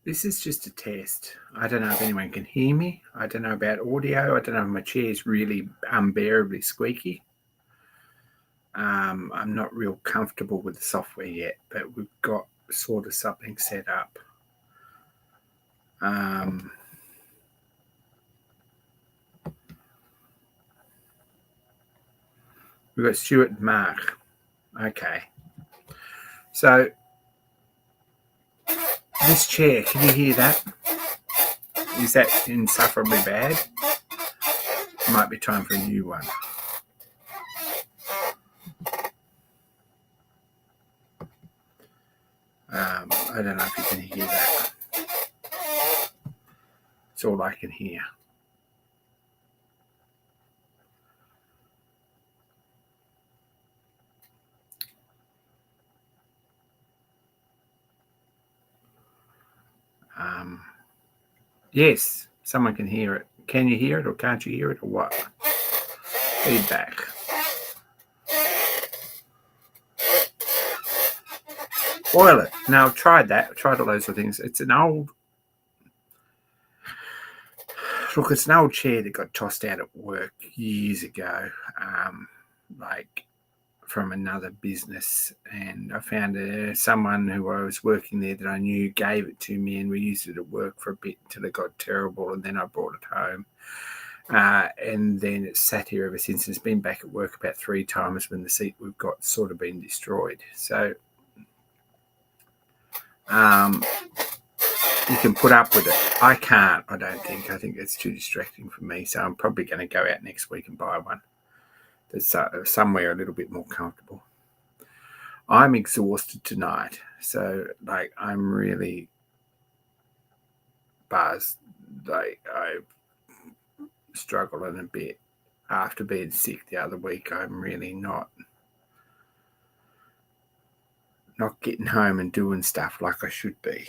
This is just a test. I don't know if anyone can hear me. I don't know about audio. I don't know if my chair is really unbearably squeaky. I'm not real comfortable with the software yet, but we've got sort of something set up. We've got Stuart and Mark. Okay. So this chair, can you hear that? Is that insufferably bad? Might be time for a new one. I don't know if you can hear that. It's all I can hear. Yes, someone can hear it. Can you hear it or can't you hear it or what? Feedback. Oil it. Now, I've tried that. I've tried all those other things. It's an old... Look, it's an old chair that got tossed out at work years ago, like from another business. And I found someone who I was working there that I knew gave it to me, and we used it at work for a bit until it got terrible, and then I brought it home. And then it's sat here ever since. It's been back at work about 3 times when the seat we've got sort of been destroyed. So you can put up with it. I can't, I don't think. I think it's too distracting for me. So I'm probably going to go out next week and buy one that's somewhere a little bit more comfortable. I'm exhausted tonight. So, like, I'm really buzzed. Like, I struggling a bit. After being sick the other week, I'm really not getting home and doing stuff like I should be.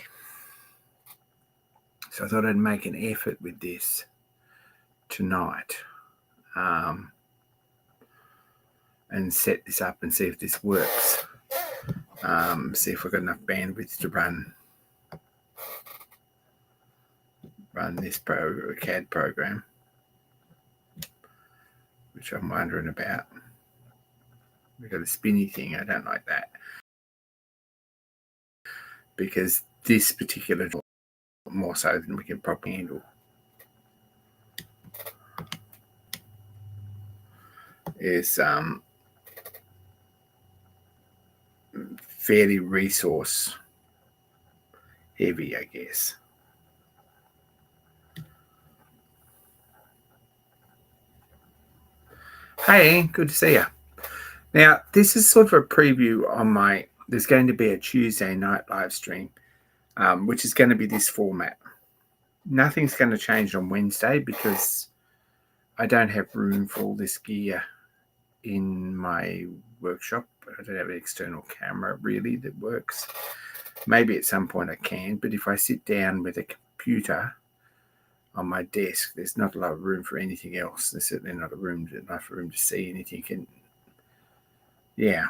So I thought I'd make an effort with this tonight and set this up and see if this works. See if we've got enough bandwidth to run this CAD program, which I'm wondering about. We've got a spinny thing. I don't like that, because this particular more so than we can properly handle is fairly resource heavy, I guess. Hey, good to see you. Now, this is sort of a preview on there's going to be a Tuesday night live stream, which is going to be this format. Nothing's going to change on Wednesday because I don't have room for all this gear in my workshop. I don't have an external camera really that works. Maybe at some point I can, but if I sit down with a computer on my desk, there's not a lot of room for anything else. There's certainly not enough room to see anything. And yeah.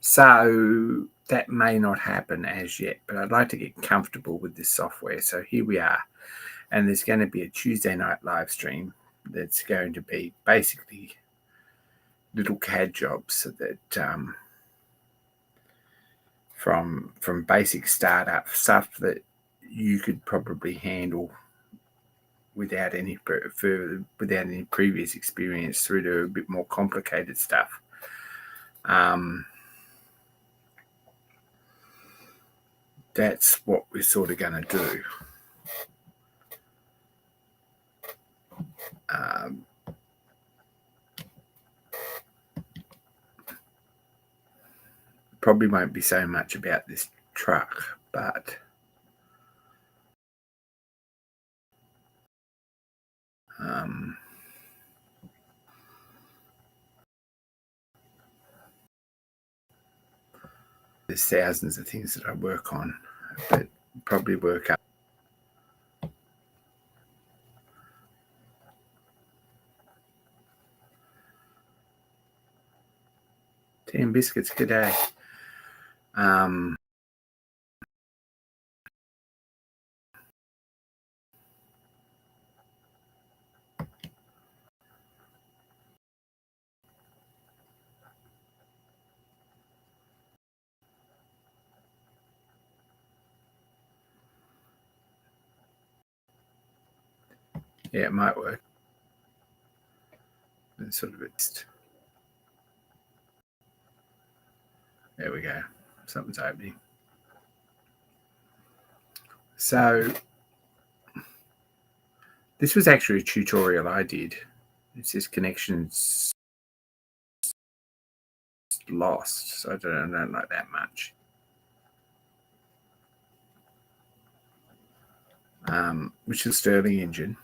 So that may not happen as yet, but I'd like to get comfortable with this software. So here we are. And there's going to be a Tuesday night live stream that's going to be basically little CAD jobs that from basic startup stuff that you could probably handle without any previous experience, through to a bit more complicated stuff. That's what we're sort of going to do. Probably won't be so much about this truck, but there's thousands of things that I work on, but probably work up. Tea and biscuits, good day. Yeah, it might work. It's sort of it's. There we go. Something's opening. So this was actually a tutorial I did. It says connections lost, so I don't like that much. Which is Stirling engine.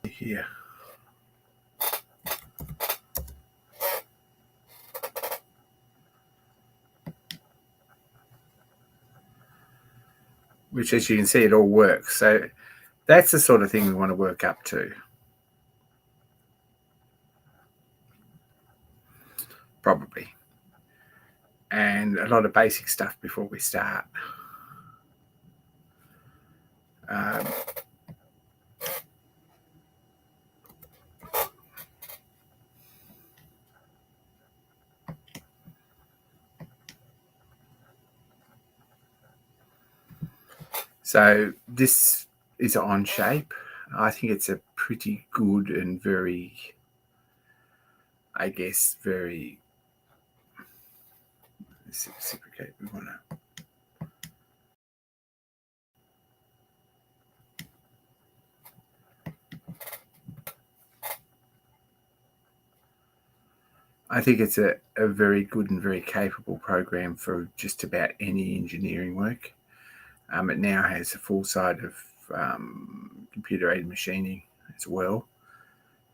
Here. Which, as you can see, it all works. So that's the sort of thing we want to work up to. Probably. And a lot of basic stuff before we start. So this is ONSHAPE. I think it's a pretty good and very, I guess, very reciprocate. We want to. I think it's a very good and very capable program for just about any engineering work. It now has a full side of computer-aided machining as well,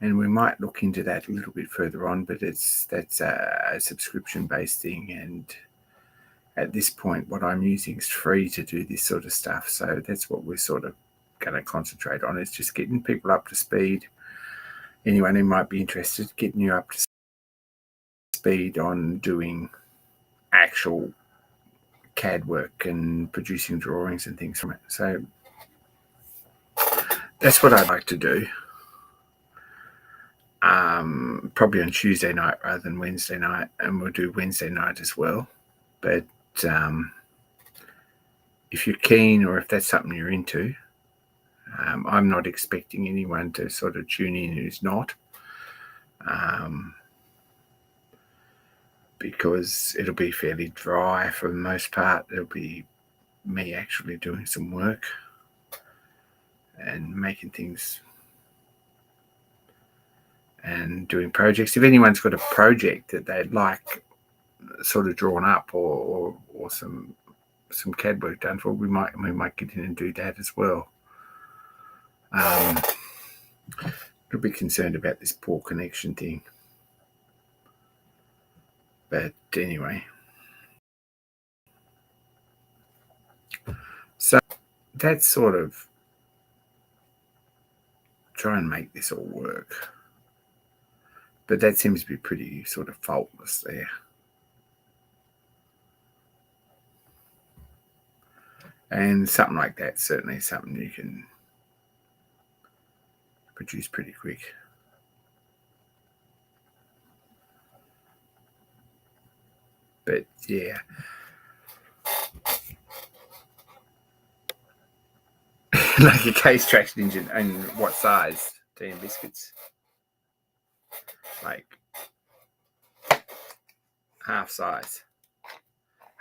and we might look into that a little bit further on. But that's a subscription-based thing, and at this point, what I'm using is free to do this sort of stuff. So that's what we're sort of going to concentrate on, is just getting people up to speed. Anyone who might be interested, getting you up to speed on doing actual CAD work and producing drawings and things from it. So that's what I'd like to do. Probably on Tuesday night rather than Wednesday night, and we'll do Wednesday night as well. But if you're keen, or if that's something you're into, I'm not expecting anyone to sort of tune in who's not, because it'll be fairly dry for the most part. It'll be me actually doing some work and making things and doing projects. If anyone's got a project that they'd like sort of drawn up, or some CAD work done for, we might get in and do that as well. I'll be concerned about this poor connection thing, but anyway. So that's sort of try and make this all work, but that seems to be pretty sort of faultless there. And something like that certainly is something you can produce pretty quick. But yeah. Like a case traction engine. And what size? Tea and biscuits. Like half size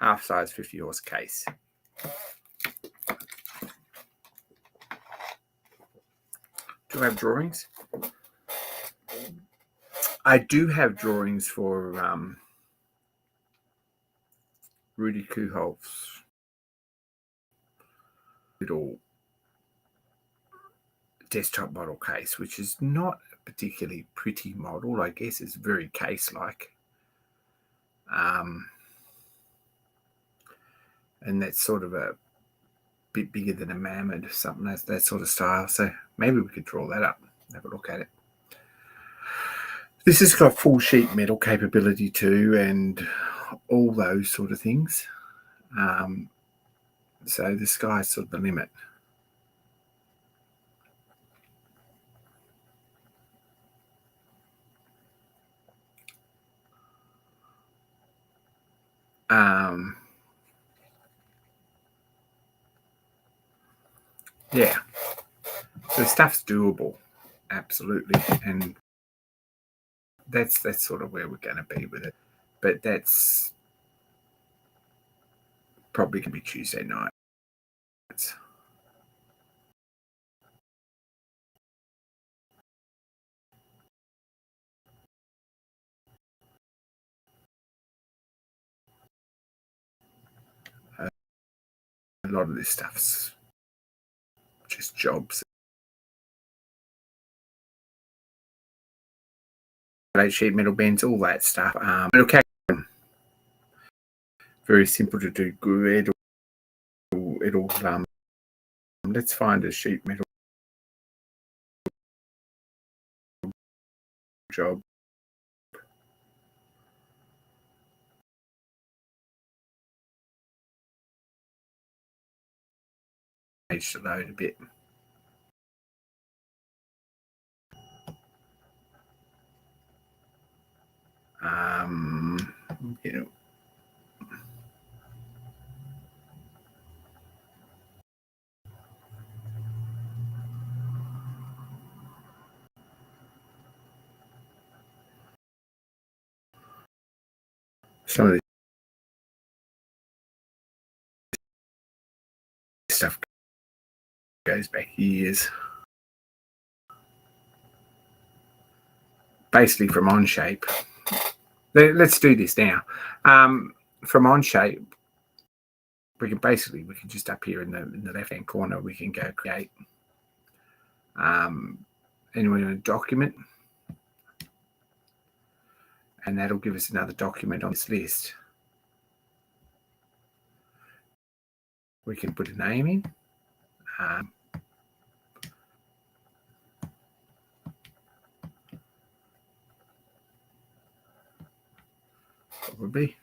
50 horse case. Do I have drawings? I do have drawings for Rudy Kuholf's little desktop model case, which is not a particularly pretty model. I guess it's very case-like. and that's sort of a bit bigger than a mammoth or something, that sort of style. So maybe we could draw that up, have a look at it. This has got full sheet metal capability too, and all those sort of things. So the sky's sort of the limit. Yeah, the stuff's doable, absolutely, and that's sort of where we're going to be with it. But that's probably going to be Tuesday night. A lot of this stuff's just jobs. Sheet metal bends, all that stuff. Okay, very simple to do good. It'll let's find a sheet metal job. Page to load a bit. You know, some of this stuff goes back years. Basically from ONSHAPE. Let's do this now. From ONSHAPE, we can just up here in the left hand corner, we can go create. And we're in a document, and that'll give us another document on this list. We can put a name in. Probably.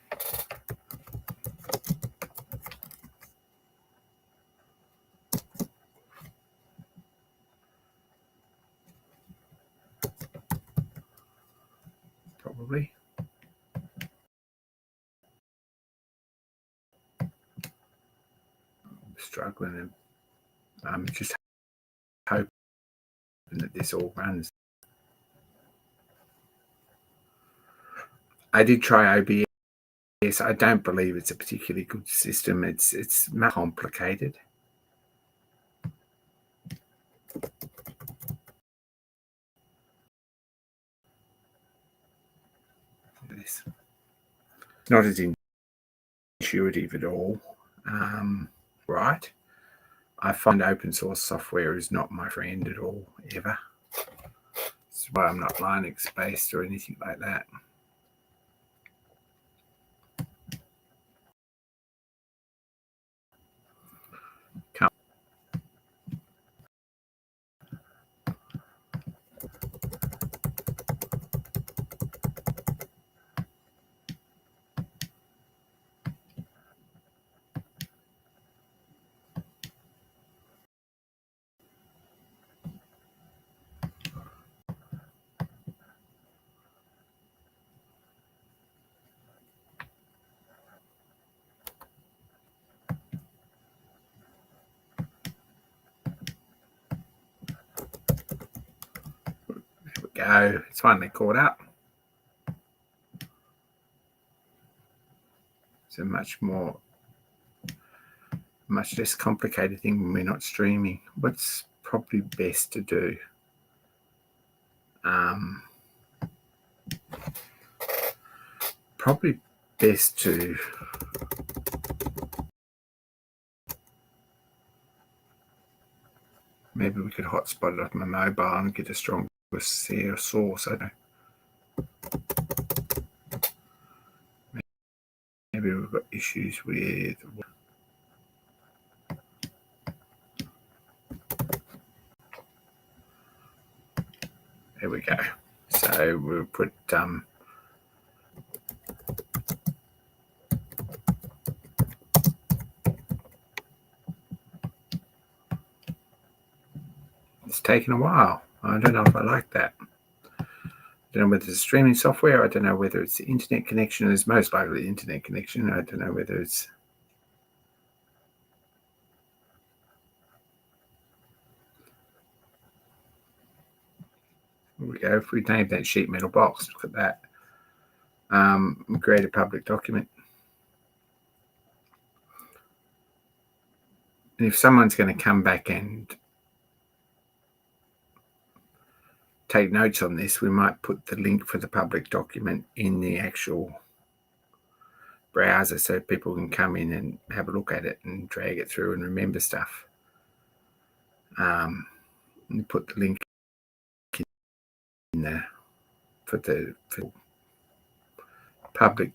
Probably. I'm struggling, and I'm just hoping that this all runs. I did try OBS. I don't believe it's a particularly good system. It's complicated. This not as intuitive at all. Right. I find open source software is not my friend at all, ever. That's why I'm not Linux based or anything like that. There we go. It's finally caught up. It's a much less complicated thing when we're not streaming. What's probably best to do? Probably best to maybe we could hotspot it off my mobile and get a stronger source. I don't know. Maybe we've got issues with There we go. So we'll put it's taken a while. I don't know if I like that. I don't know whether it's streaming software. I don't know whether it's the internet connection. It's most likely the internet connection. I don't know whether it's... Here we go. If we name that sheet metal box, look at that. Create a public document. And if someone's going to come back and take notes on this, we might put the link for the public document in the actual browser so people can come in and have a look at it and drag it through and remember stuff. And put the link in there for the public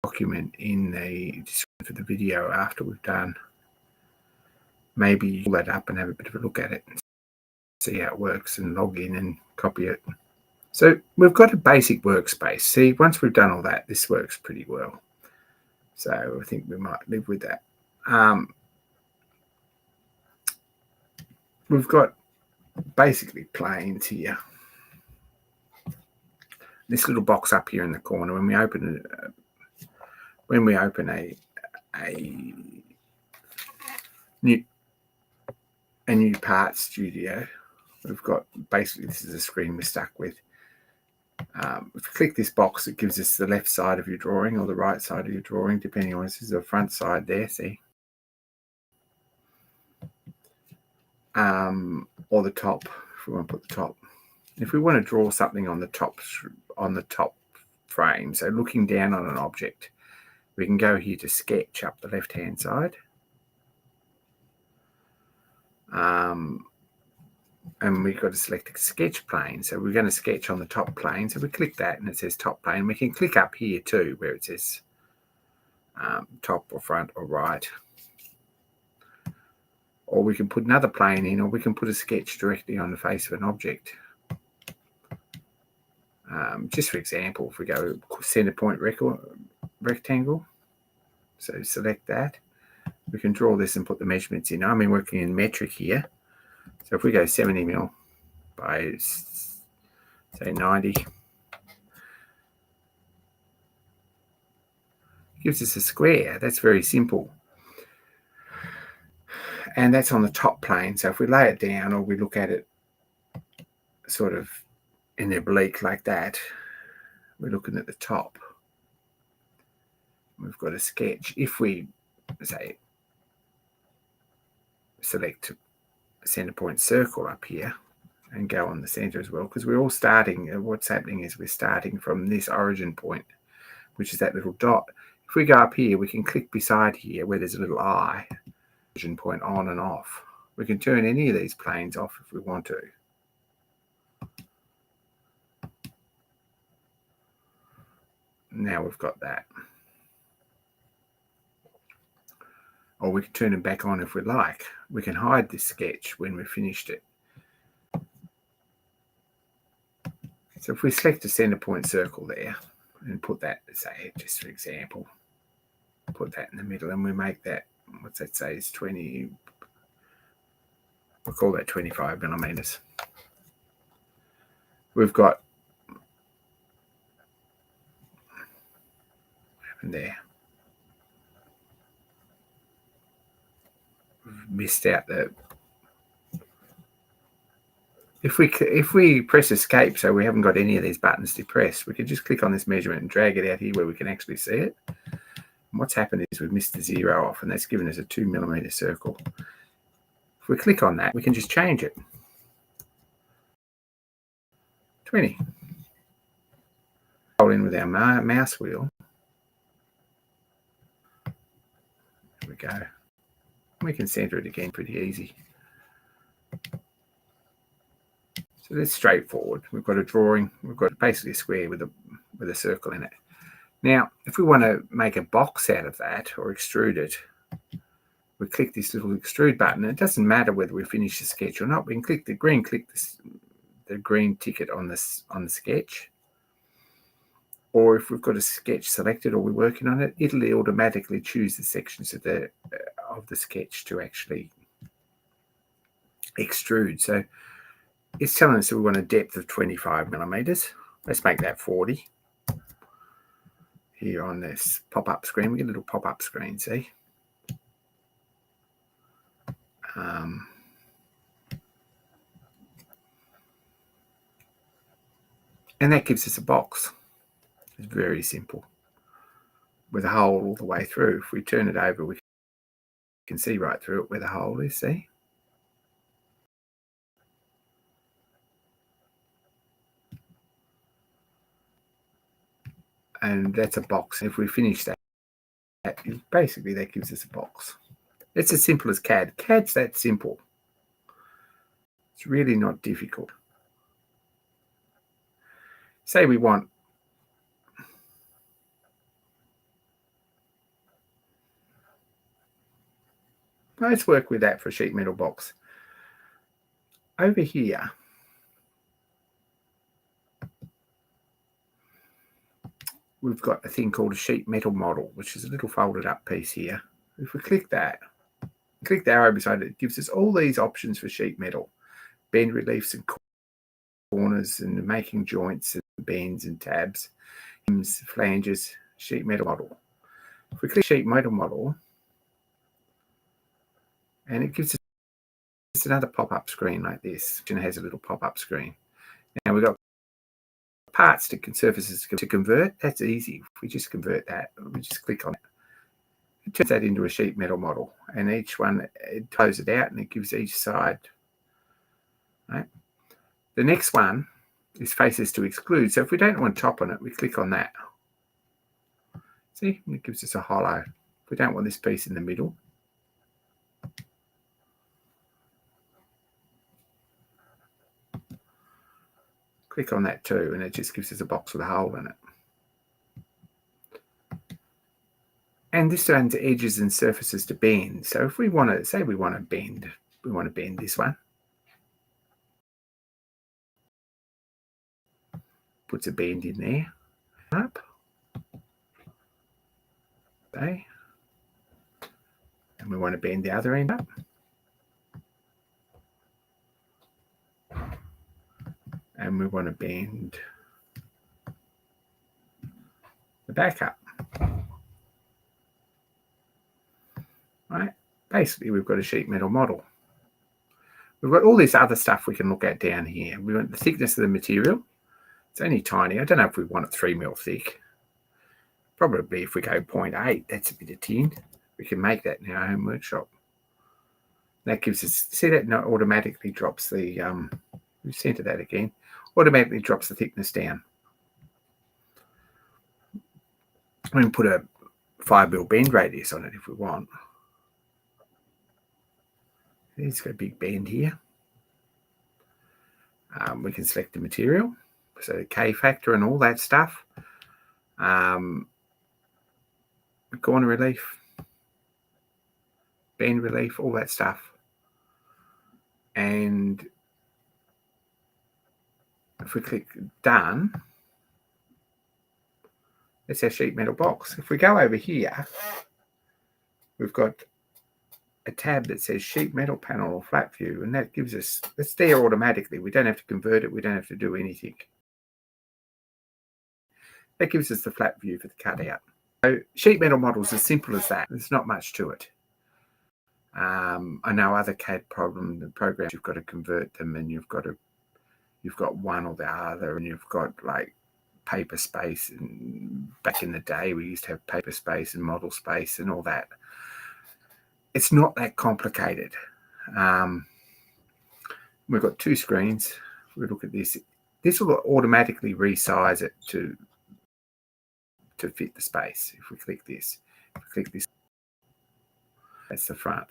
document in the description for the video after we've done. Maybe pull that up and have a bit of a look at it and see how it works and log in and copy it. So we've got a basic workspace. See, once we've done all that, this works pretty well. So I think we might live with that. We've got basically planes here. This little box up here in the corner, when we open a new part studio, we've got basically, this is a screen we're stuck with. If you click this box, it gives us the left side of your drawing or the right side of your drawing, depending on this is the front side there, see? Or the top, if we want to put the top. If we want to draw something on the top frame, so looking down on an object, we can go here to sketch up the left-hand side. And we've got to select a sketch plane. So we're going to sketch on the top plane. So we click that and it says top plane. We can click up here too, where it says top or front or right. Or we can put another plane in, or we can put a sketch directly on the face of an object. Just for example, if we go center point rectangle, so select that. We can draw this and put the measurements in. I'm working in metric here. So if we go 70 mil by, say, 90, it gives us a square. That's very simple. And that's on the top plane. So if we lay it down or we look at it sort of in oblique like that, we're looking at the top. We've got a sketch. If we, say, select center point circle up here and go on the center as well, because we're all starting, what's happening is we're starting from this origin point, which is that little dot. If we go up here, we can click beside here where there's a little eye, origin point on and off. We can turn any of these planes off if we want to. Now we've got that. Or we can turn them back on if we like. We can hide this sketch when we've finished it. So if we select a center point circle there and put that, say, just for example, put that in the middle and we make that, what's that say, is 20, we'll call that 25 millimeters. We've got, what happened there? Missed out the, if we press escape, so we haven't got any of these buttons depressed, we can just click on this measurement and drag it out here where we can actually see it. And what's happened is we've missed the 0 off, and that's given us a 2 millimeter circle. If we click on that, we can just change it. 20. Hold in with our mouse wheel. There we go. We can center it again pretty easy. So that's straightforward. We've got a drawing. We've got basically a square with a circle in it. Now, if we want to make a box out of that or extrude it, we click this little extrude button. It doesn't matter whether we finish the sketch or not. We can click the green, click the green ticket on this on the sketch. Or if we've got a sketch selected or we're working on it, it'll automatically choose the sections of the sketch to actually extrude. So it's telling us that we want a depth of 25 millimeters. Let's make that 40. Here on this pop-up screen, we get a little pop-up screen, see? And that gives us a box. It's very simple, with a hole all the way through. If we turn it over, we can see right through it where the hole is, see? And that's a box. If we finish that, basically that gives us a box. It's as simple as CAD. CAD's that simple. It's really not difficult. Say we want let's work with that for a sheet metal box. Over here, we've got a thing called a sheet metal model, which is a little folded up piece here. If we click that, click the arrow beside it, it gives us all these options for sheet metal. Bend reliefs and corners and making joints and bends and tabs, flanges, sheet metal model. If we click sheet metal model, and it gives us another pop-up screen like this, and it has a little pop-up screen. Now we've got parts to surfaces to convert. That's easy. If we just convert that, we just click on it. It turns that into a sheet metal model, and each one, it closes it out and it gives each side. Right? The next one is faces to exclude. So if we don't want top on it, we click on that. See, and it gives us a hollow. If we don't want this piece in the middle, click on that too, and it just gives us a box with a hole in it. And this turns edges and surfaces to bend. So if we want to, say we want to bend this one. Puts a bend in there. Up. Okay. And we want to bend the other end up. And we want to bend the back up. Right? Basically, we've got a sheet metal model. We've got all this other stuff we can look at down here. We want the thickness of the material. It's only tiny. I don't know if we want it 3 mil thick. Probably if we go 0.8, that's a bit of tin. We can make that in our home workshop. That gives us, see that automatically drops the, we center that again, automatically drops the thickness down. We can put a 5 mil bend radius on it if we want. It's got a big bend here. We can select the material, so the K factor and all that stuff. Corner relief, bend relief, all that stuff. And if we click done, it's our sheet metal box. If we go over here, we've got a tab that says sheet metal panel or flat view, and that gives us, it's there automatically. We don't have to convert it. We don't have to do anything. That gives us the flat view for the cutout. So sheet metal model is as simple as that. There's not much to it. I know other CAD programs, you've got to convert them, and you've got one or the other, and you've got like paper space. And back in the day, we used to have paper space and model space and all that. It's not that complicated. We've got 2 screens. If we look at this, this will automatically resize it to fit the space. If we click this, that's the front.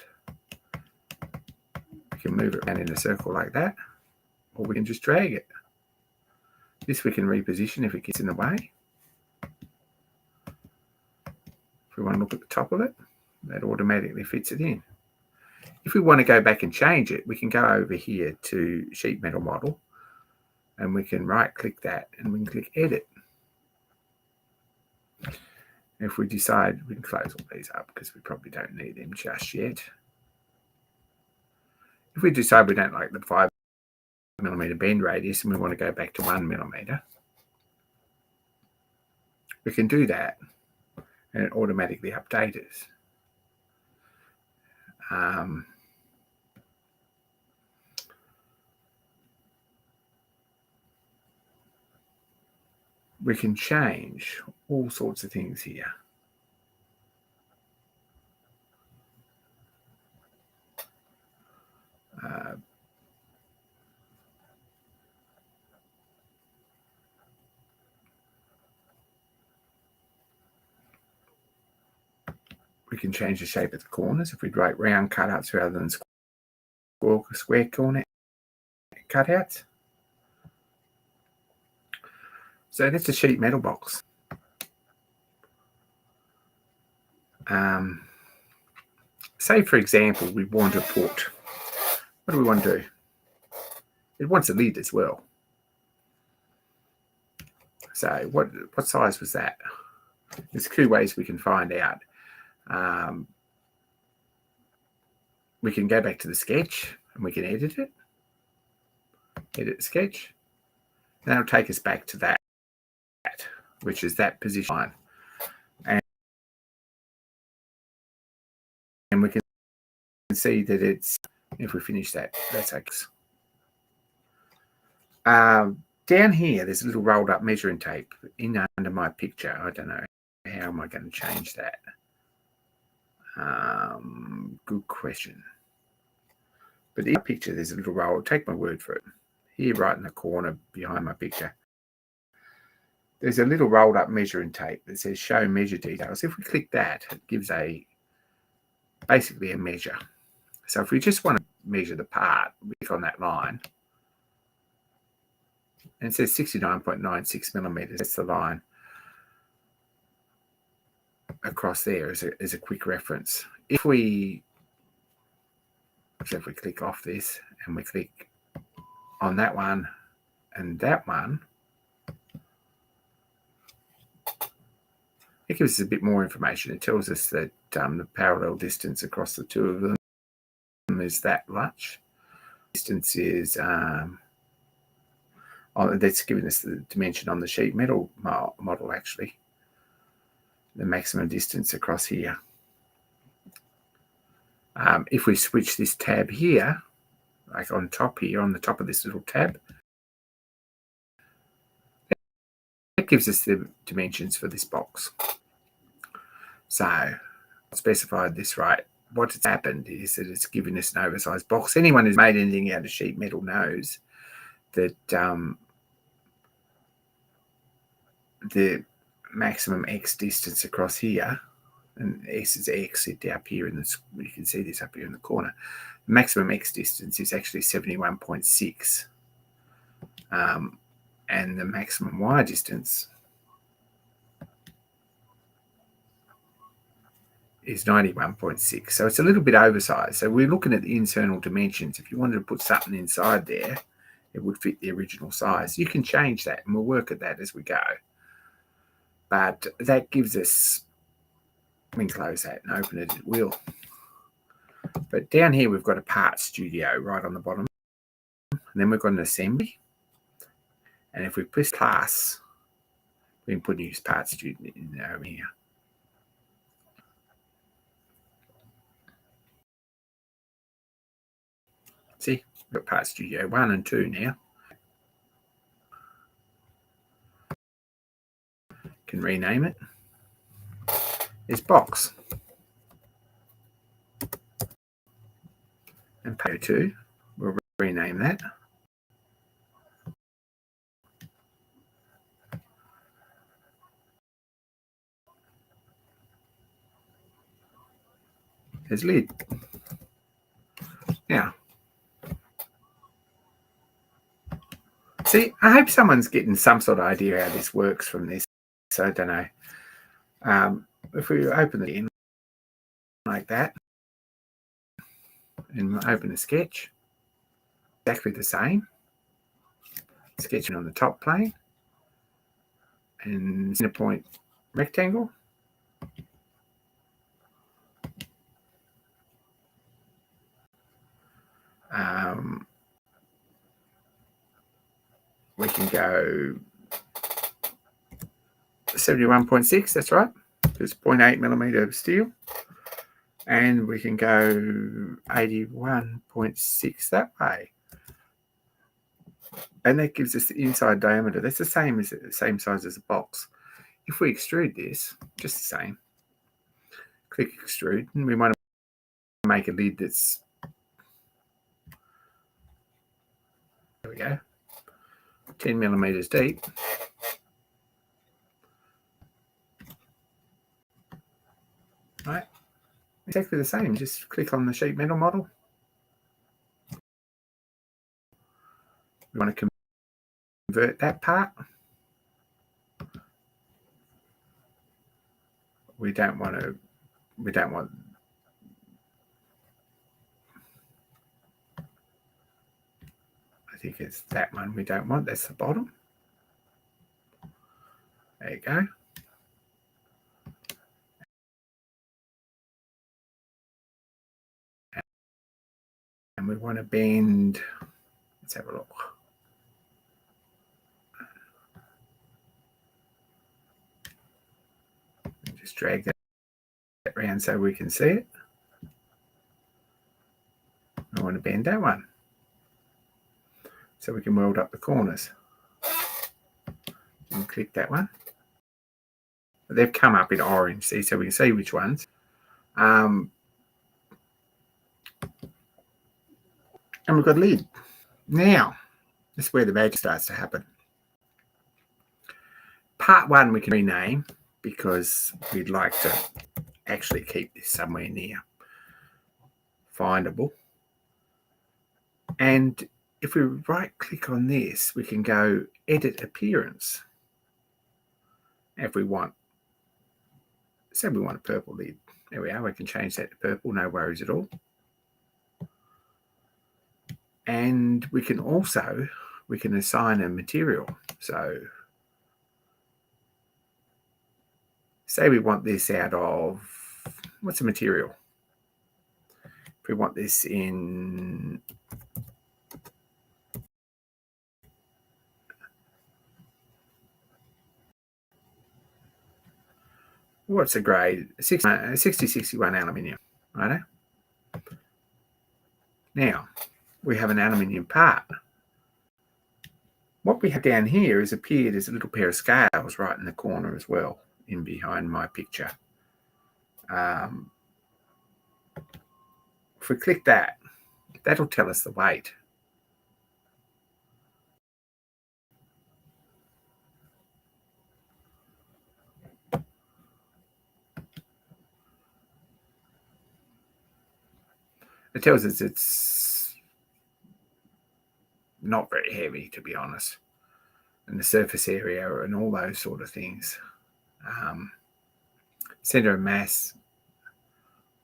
We can move it around in a circle like that, or we can just drag it. This we can reposition if it gets in the way. If we want to look at the top of it, that automatically fits it in. If we want to go back and change it, we can go over here to sheet metal model, and we can right click that and we can click edit. If we decide, we can close all these up because we probably don't need them just yet. If we decide we don't like the 5mm bend radius and we want to go back to 1mm, we can do that and it automatically updates us. We can change all sorts of things here. We can change the shape of the corners if we'd like round cutouts rather than square corner cutouts. So that's a sheet metal box. Say, for example, we want to put, what do we want to do? It wants a lid as well. So what size was that? There's two ways we can find out. We can go back to the sketch and we can edit it. Edit the sketch. And that'll take us back to that, which is that position line. And we can see that it's, if we finish that, that's X. Down here, there's a little rolled up measuring tape in under my picture. I don't know. How am I going to change that? Good question. But in the picture, there's a little roll. Take my word for it. Here, right in the corner behind my picture, there's a little rolled up measuring tape that says show measure details. If we click that, it gives basically a measure. So if we just want to measure the part, we click on that line. And it says 69.96mm. That's the line across there as a quick reference. If we click off this and we click on that one and that one, it gives us a bit more information. It tells us that the parallel distance across the two of them is that much. Distance is that's giving us the dimension on the sheet metal model, actually. The maximum distance across here. If we switch this tab here, like on top here, on the top of this little tab, that gives us the dimensions for this box. So I specified this right. What's happened is that it's given us an oversized box. Anyone who's made anything out of sheet metal knows that the maximum X distance across here, and S is X up here in the, you can see this up here in the corner. The maximum X distance is actually 71.6. And the maximum Y distance is 91.6. So it's a little bit oversized. So we're looking at the internal dimensions. If you wanted to put something inside there, it would fit the original size. You can change that, and we'll work at that as we go. But that gives us, we can close that and open it, it will. But down here, we've got a part studio right on the bottom. And then we've got an assembly. And if we press class, we can put use part studio in over here. See, we've got part studio 1 and 2 now. Can rename it. It's box. And page 2, we'll rename that. There's lid. Now, see, I hope someone's getting some sort of idea how this works from this. So I don't know. If we open it in like that and open the sketch, exactly the same. sketching on the top plane, and center point rectangle. We can go 71.6, that's right, just 0.8 millimeter of steel. And we can go 81.6 that way. And that gives us the inside diameter. That's the same size as a box. If we extrude this, just the same, click extrude, and we want to make a lid that's, there we go, 10 millimeters deep. Right, exactly the same. Just click on the sheet metal model. We want to convert that part. We don't want, I think it's that one we don't want, that's the bottom. There you go. And we want to bend, let's have a look. Just drag that around so we can see it. I want to bend that one so we can weld up the corners. And click that one. They've come up in orange, see, so we can see which ones. And we've got a lid. Now, this is where the magic starts to happen. Part 1 we can rename because we'd like to actually keep this somewhere near findable. And if we right click on this, we can go edit appearance. If we want, say we want a purple lid. There we are, we can change that to purple, no worries at all. And we can also, assign a material. So say we want this out of, what's the material? If we want this in, what's the grade? 6061 aluminium, right? Now, we have an aluminium part. What we have down here is appeared as a little pair of scales right in the corner as well, in behind my picture. If we click that, that'll tell us the weight. It tells us it's not very heavy, to be honest, and the surface area and all those sort of things. Center of mass,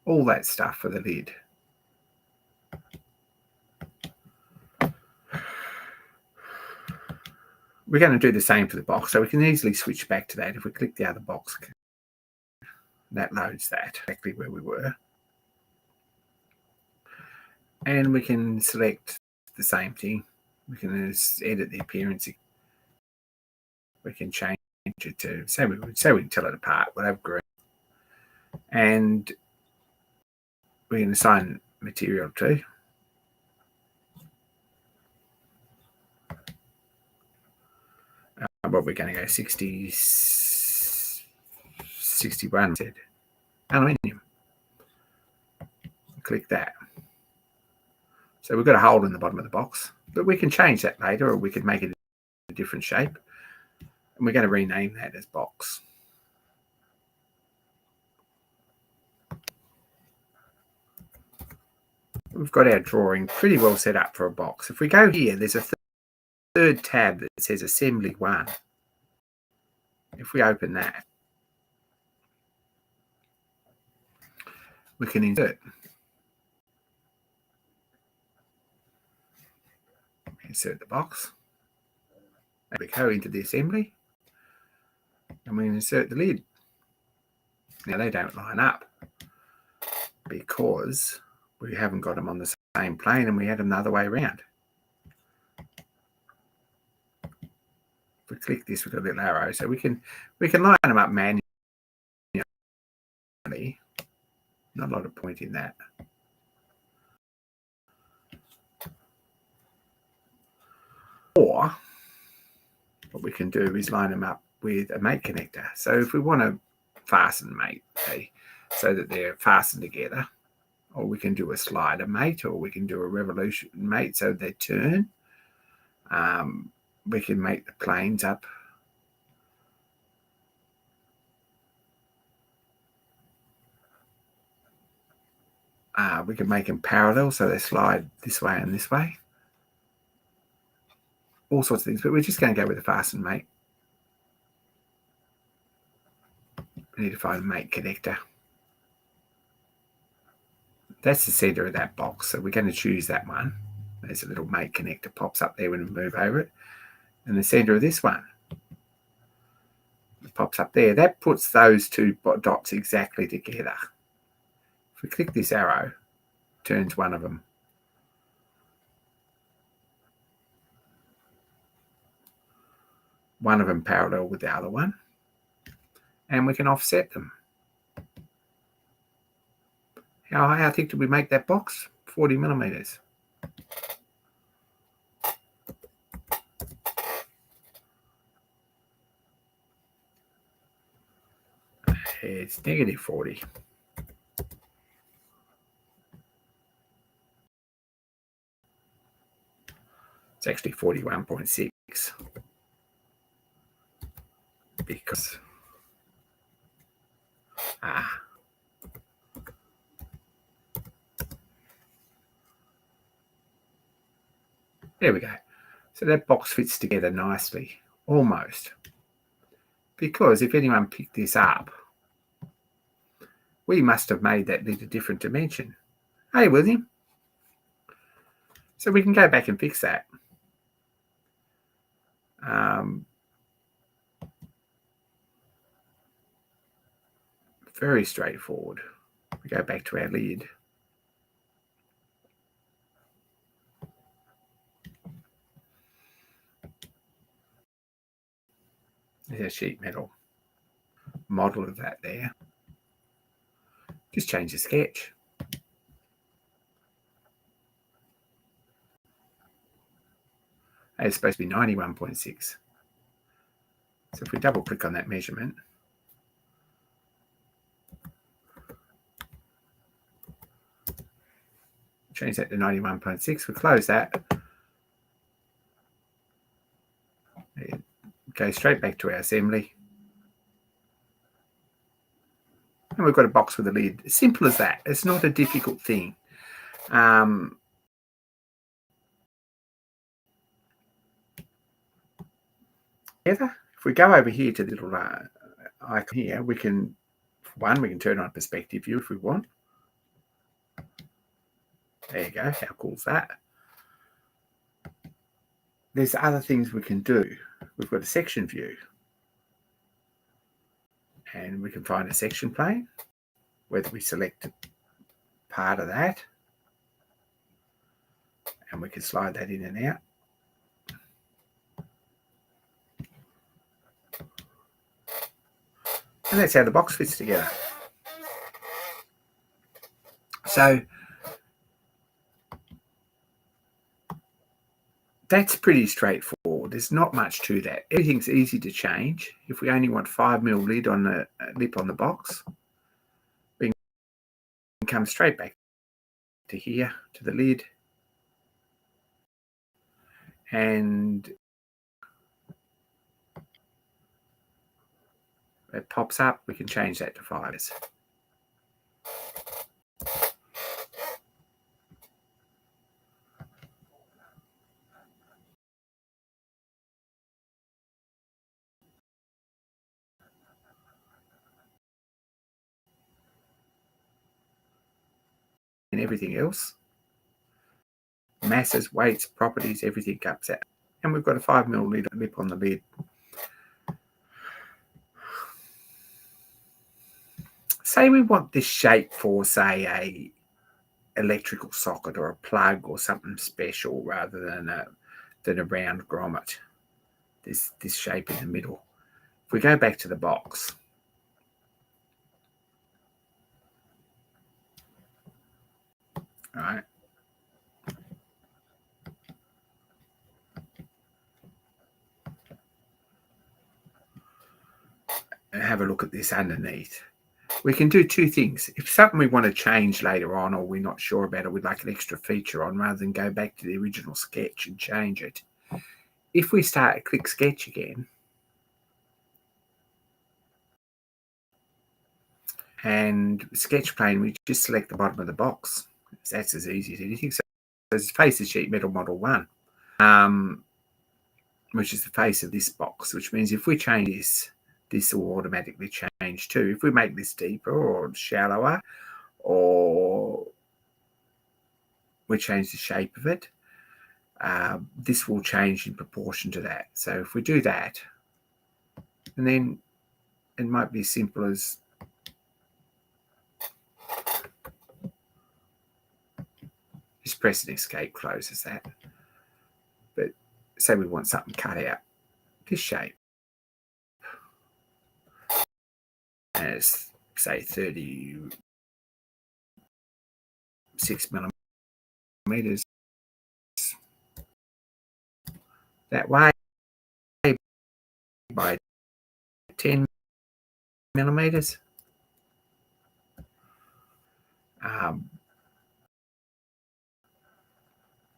all that stuff for the lid. We're going to do the same for the box, so we can easily switch back to that. If we click the other box, that loads that exactly where we were. And we can select the same thing. We can edit the appearance. We can change it to, say we can tell it apart, whatever green. And we can assign material to. What we're going to go 61 said aluminium. Click that. So we've got a hole in the bottom of the box, but we can change that later, or we could make it a different shape. And we're going to rename that as box. We've got our drawing pretty well set up for a box. If we go here, there's a third tab that says Assembly 1. If we open that, we can insert the box. And we go into the assembly and we insert the lid. Now they don't line up because we haven't got them on the same plane and we had them the other way around. If we click this, we've got a little arrow, so we can line them up manually. Not a lot of point in that. Or what we can do is line them up with a mate connector. So if we want to fasten mate, so that they're fastened together, or we can do a slider mate, or we can do a revolution mate so they turn. We can make the planes up. We can make them parallel so they slide this way and this way. All sorts of things, but we're just going to go with a fasten mate. We need to find a mate connector. That's the center of that box, so we're going to choose that one. There's a little mate connector pops up there when we move over it. And the center of this one, it pops up there. That puts those two dots exactly together. If we click this arrow, it turns one of them. One of them parallel with the other one. And we can offset them. How thick did we make that box? 40 millimeters. It's -40. It's actually 41.6 because there we go. So that box fits together nicely, almost. Because if anyone picked this up, we must have made that lid a different dimension. Hey, William. So we can go back and fix that. Very straightforward. We go back to our lid. There's a sheet metal model of that there. Just change the sketch. It's supposed to be 91.6. So if we double click on that measurement, change that to 91.6, we close that. Go straight back to our assembly. And we've got a box with a lid. Simple as that. It's not a difficult thing. If we go over here to the little icon here, we can turn on perspective view if we want. There you go. How cool is that? There's other things we can do. We've got a section view. And we can find a section plane, whether we select part of that. And we can slide that in and out. And that's how the box fits together. So that's pretty straightforward. There's not much to that. Everything's easy to change. If we only want 5mm lid on the lip on the box, we can come straight back to here, to the lid. And it pops up. We can change that to 5. And everything else, masses, weights, properties, everything comes out. And we've got a 5mm lip on the lid. Say we want this shape for, say, a electrical socket or a plug or something special rather than a round grommet. This shape in the middle. If we go back to the box, all right, and have a look at this underneath. We can do two things. If something we want to change later on or we're not sure about it, we'd like an extra feature on rather than go back to the original sketch and change it. If we click sketch again, and sketch plane, we just select the bottom of the box. That's as easy as anything. So it's face of sheet metal model 1, which is the face of this box, which means if we change this will automatically change too. If we make this deeper or shallower, or we change the shape of it, this will change in proportion to that. So if we do that, and then it might be as simple as just press an escape closes that. But say we want something cut out, this shape, as say 36mm that way by 10mm.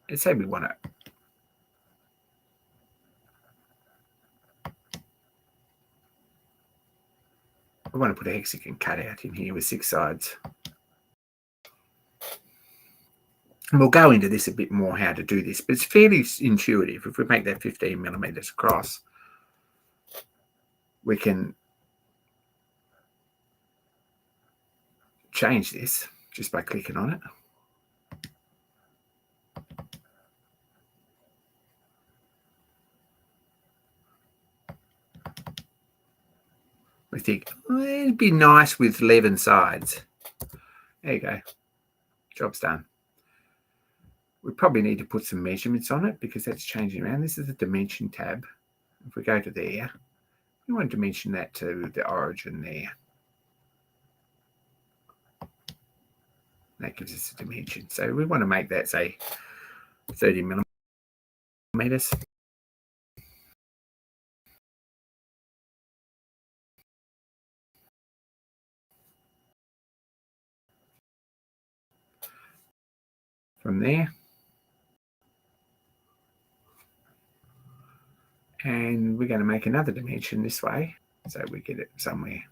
And say we want to put a hexagon cutout in here with 6 sides. And we'll go into this a bit more, how to do this, but it's fairly intuitive. If we make that 15mm across, we can change this just by clicking on it. We think, oh, it'd be nice with 11 sides. There you go. Job's done. We probably need to put some measurements on it because that's changing around. This is the dimension tab. If we go to there, we want to dimension that to the origin there. That gives us a dimension. So we want to make that, say, 30mm. From there. And we're going to make another dimension this way, so we get it somewhere.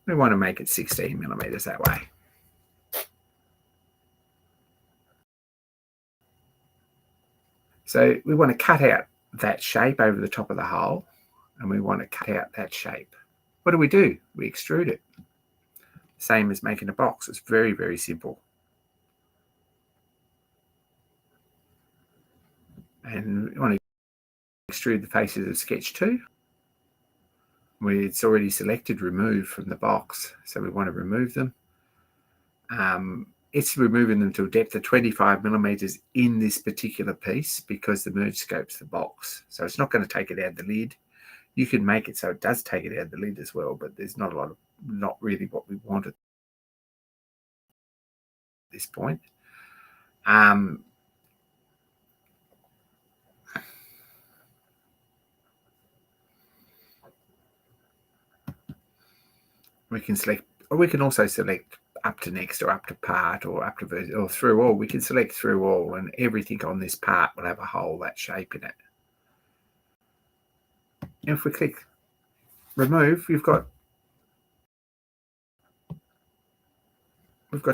We want to make it 16mm that way. So we want to cut out that shape over the top of the hole, and we want to cut out that shape. What do? We extrude it. Same as making a box. It's very, very simple. And we want to extrude the faces of sketch 2. It's already selected remove from the box, so we want to remove them. It's removing them to a depth of 25mm in this particular piece because the merge scope's the box. So it's not going to take it out of the lid. You can make it so it does take it out of the lid as well, but there's not really what we want at this point. We can select, or we can also select up to next or up to part or up to or through all. We can select through all, and everything on this part will have a hole that shape in it. And if we click remove, we've got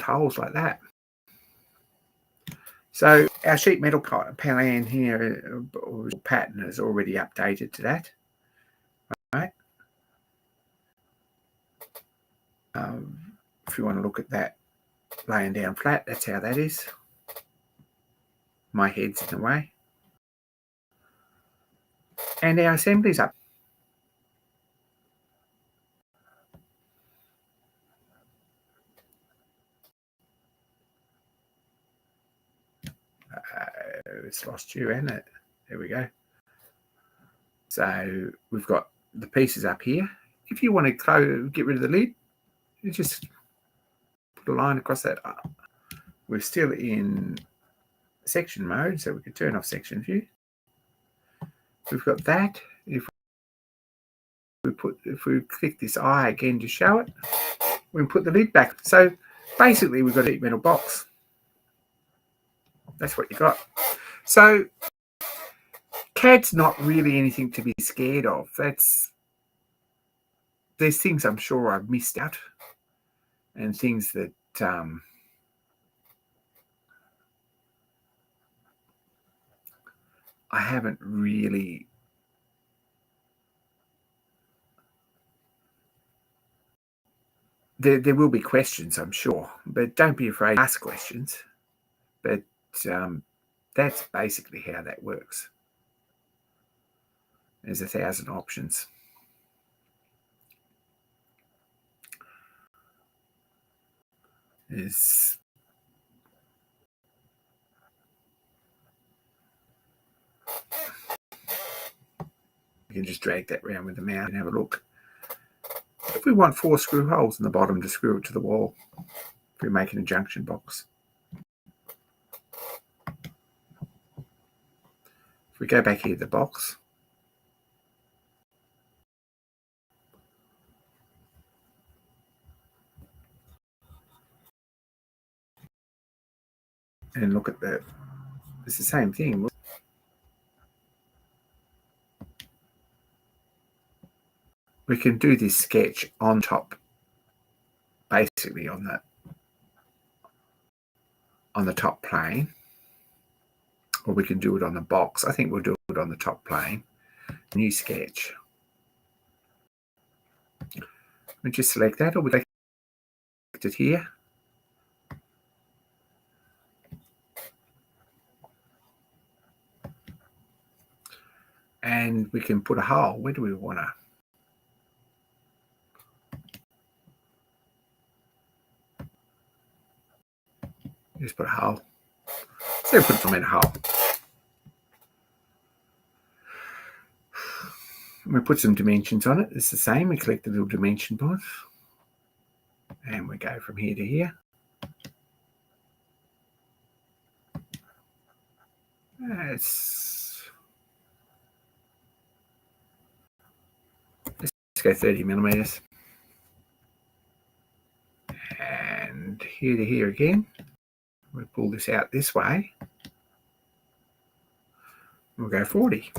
holes like that. So our sheet metal pan here, pattern is already updated to that. Right. If you want to look at that laying down flat, that's how that is. My head's in the way. And our assembly's up. It's lost you, hasn't it? There we go. So we've got the pieces up here. If you want to get rid of the lid, you just put a line across that. We're still in section mode, so we can turn off section view. We've got that. If we click this eye again to show it, we can put the lid back. So basically, we've got a sheet metal box. That's what you got. So CAD's not really anything to be scared of. There's things I'm sure I've missed out, and things that I haven't really. There will be questions, I'm sure, but don't be afraid to ask questions. But that's basically how that works. There's 1,000 options. You can just drag that around with the mouse and have a look. If we want 4 screw holes in the bottom to screw it to the wall, if we're making a junction box. If we go back here to the box, and look at it's the same thing. We can do this sketch on top, basically on the top plane, or we can do it on the box. I think we'll do it on the top plane. New sketch. We just select that, or we select it here. And we can put a hole. Where do we want to? Just put a hole. So put them in a hole. We put some dimensions on it. It's the same. We click the little dimension point, and we go from here to here. Let's go 30 millimeters. And here to here again. We pull this out this way. We'll go 40.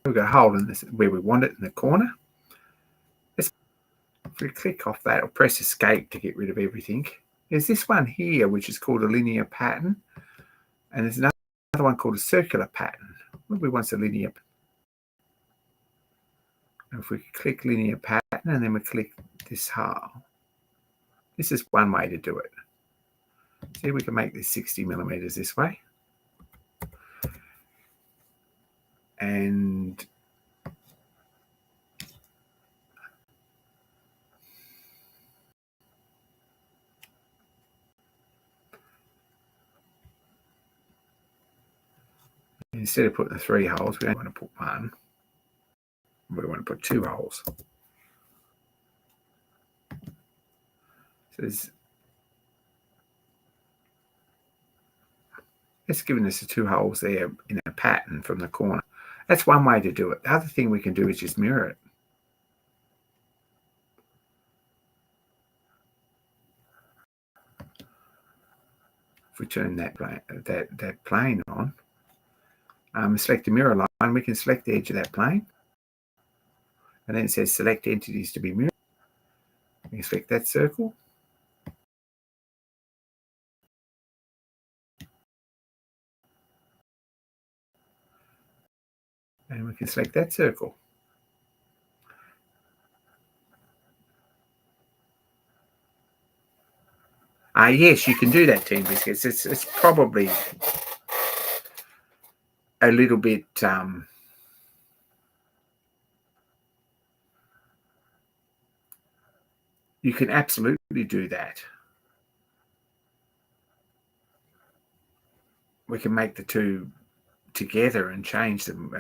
We've got a hole in this where we want it in the corner. If we click off that or press escape to get rid of everything, there's this one here which is called a linear pattern, and there's another one called a circular pattern. We want a linear. If we click linear pattern and then we click this hole, this is one way to do it. See, we can make this 60 millimeters this way. And instead of putting the 3 holes, we don't want to put 1. We want to put 2 holes. So it's given us the 2 holes there in a pattern from the corner. That's one way to do it. The other thing we can do is just mirror it. If we turn that plane on, select the mirror line, we can select the edge of that plane. And then it says select entities to be mirrored. We can select that circle. And we can select that circle. Yes, you can do that, Team Biscuits. It's probably a little bit you can absolutely do that. We can make the two together and change them.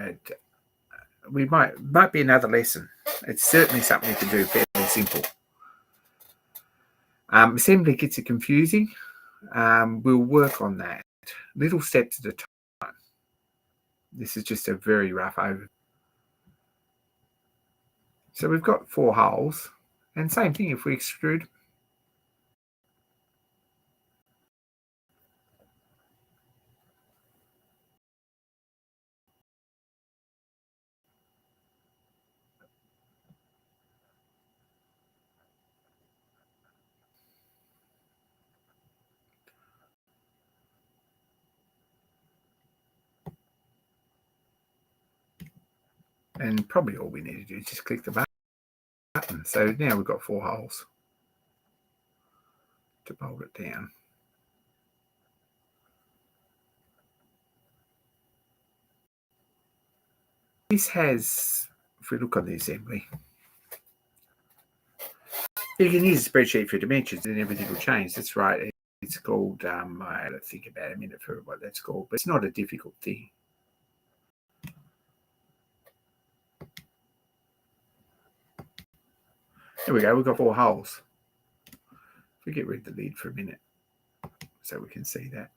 We might be another lesson. It's certainly something to do, fairly simple. Assembly gets it confusing. We'll work on that. Little steps at a time. This is just a very rough overview. So we've got 4 holes, and same thing if we extrude. And probably all we need to do is just click the button. So now we've got 4 holes to bolt it down. This has, if we look on the assembly, you can use a spreadsheet for dimensions and everything will change. That's right. It's called, I had to think about a minute for what that's called, but it's not a difficult thing. There we go, we've got 4 holes. If we get rid of the lid for a minute so we can see that.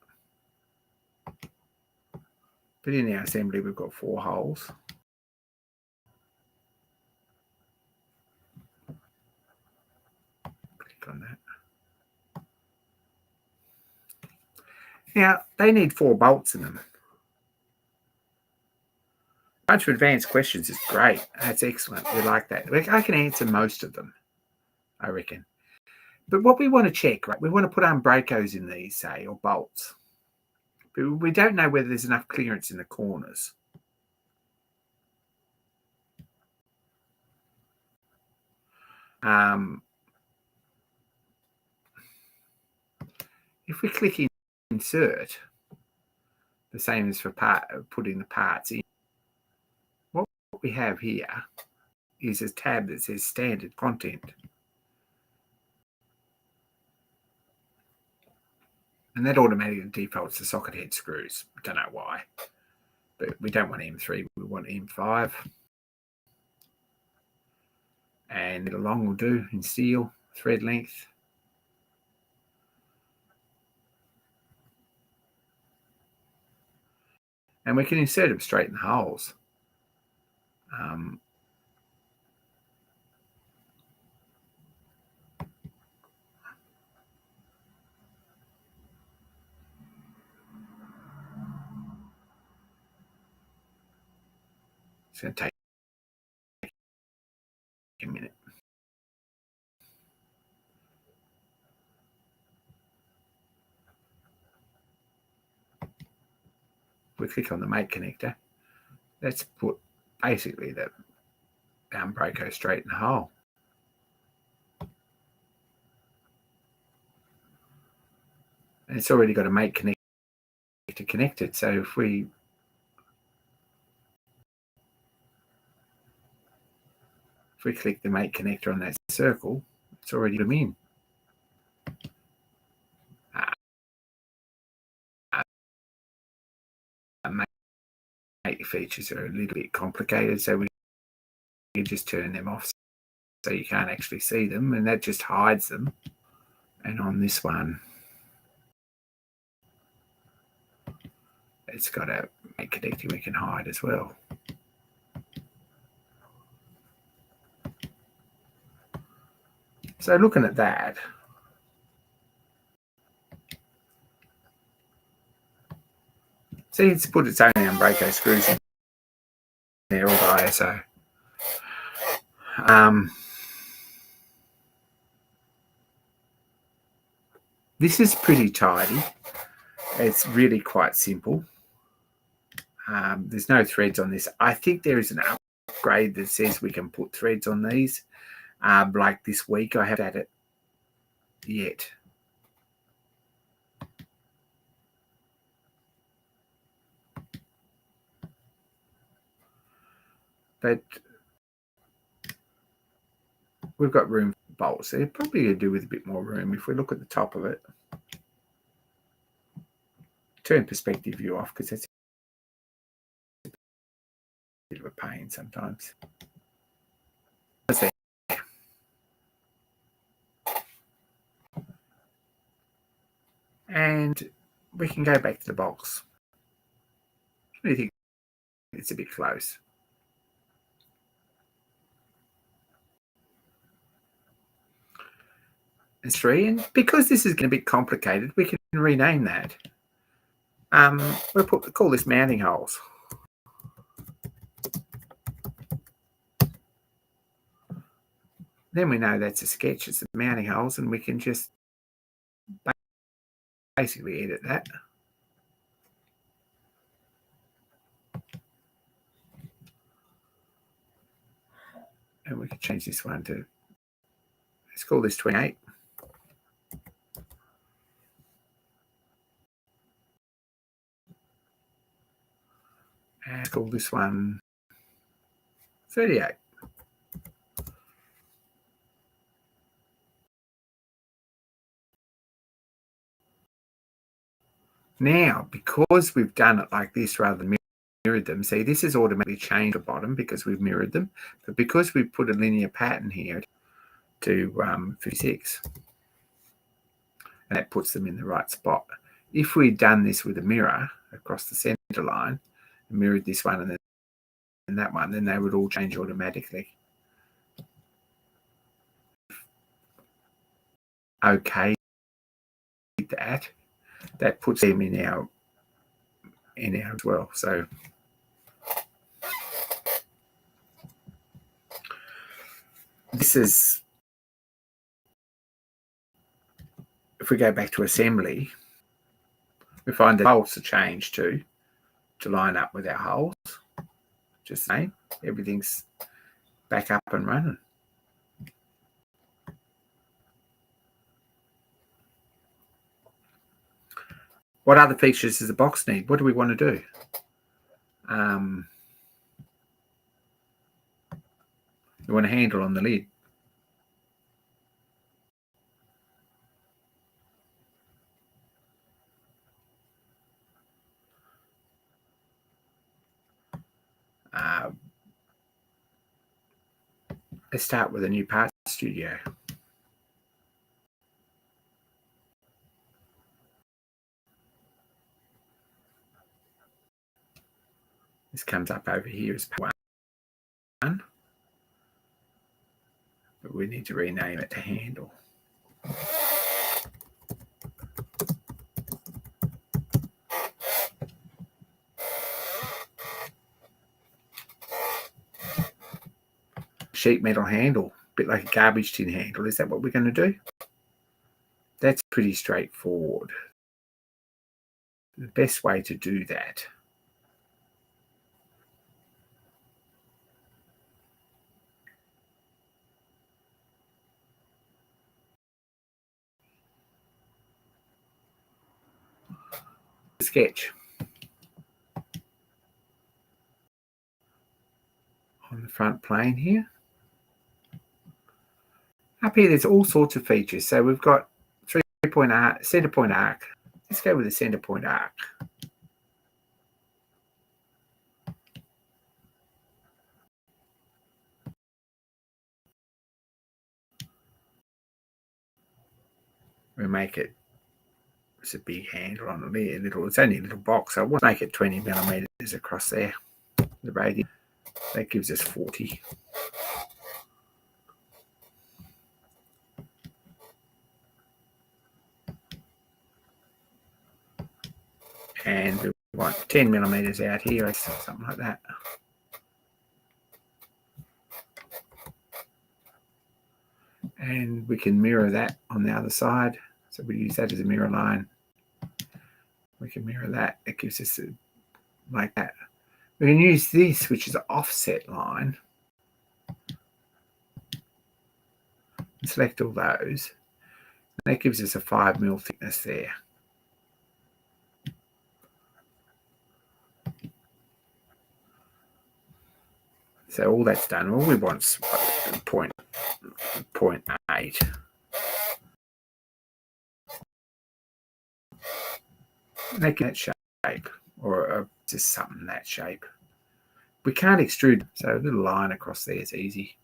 But in our assembly, we've got 4 holes. Click on that. Now, they need 4 bolts in them. A bunch of advanced questions is great. That's excellent. We like that. I can answer most of them, I reckon. But what we want to check, right, we want to put umbracos in these, say, or bolts. But we don't know whether there's enough clearance in the corners. If we click insert, the same as for putting the parts in, what we have here is a tab that says standard content. And that automatically defaults to socket head screws. Don't know why. But we don't want M3, we want M5. And the long will do in steel, thread length. And we can insert them straight in the holes. It's going to take a minute. We click on the mate connector. Let's put basically the umbraco straight in the hole. And it's already got a mate connector connected. So if we click the mate connector on that circle, it's already put them in. Mate features are a little bit complicated, so we just turn them off so you can't actually see them, and that just hides them. And on this one, it's got a mate connector we can hide as well. So looking at that, see, it's put its own umbraco screws in there, all the ISO. This is pretty tidy. It's really quite simple. There's no threads on this. I think there is an upgrade that says we can put threads on these. Like this week, I haven't had it yet. But we've got room for bolts. They're probably going to do with a bit more room if we look at the top of it. Turn perspective view off because that's a bit of a pain sometimes. And we can go back to the box. I think it's a bit close. It's 3, and because this is going to be complicated, we can rename that. We'll call this mounting holes. Then we know that's a sketch, it's the mounting holes, and we can just basically edit that. And we can change this one to, let's call this 28. And let's call this one 38. Now, because we've done it like this rather than mirrored them, see, this has automatically changed the bottom because we've mirrored them. But because we've put a linear pattern here to 56, and that puts them in the right spot. If we'd done this with a mirror across the center line and mirrored this one and then that one, then they would all change automatically. Okay, that puts them in our as well. So this is, if we go back to assembly, we find the bolts are changed to line up with our holes. Just saying, everything's back up and running. What other features does the box need? What do we want to do? We want a handle on the lid. Let's start with a new part studio. This comes up over here as part 1, but we need to rename it to handle. Sheet metal handle, a bit like a garbage tin handle. Is that what we're going to do? That's pretty straightforward. The best way to do that sketch on the front plane here. Up here, there's all sorts of features. So we've got 3-point arc, center point arc. Let's go with the center point arc. We make it, it's a big handle on it there, it's only a little box. So I want to make it 20 millimeters across there, the radius. That gives us 40. And we want 10 millimeters out here, something like that. And we can mirror that on the other side. So we use that as a mirror line. We can mirror that. It gives us like that. We can use this, which is an offset line. Select all those. That gives us a 5mm thickness there. So all that's done. All we want is 0.8. Making that shape, or just something that shape. We can't extrude, so a little line across there is easy.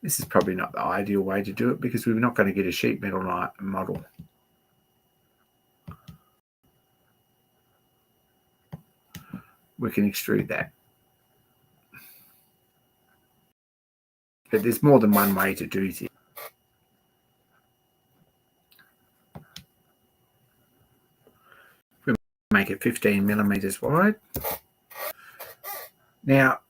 This is probably not the ideal way to do it because we're not going to get a sheet metal model. We can extrude that. But there's more than one way to do this. We make it 15mm wide. Now,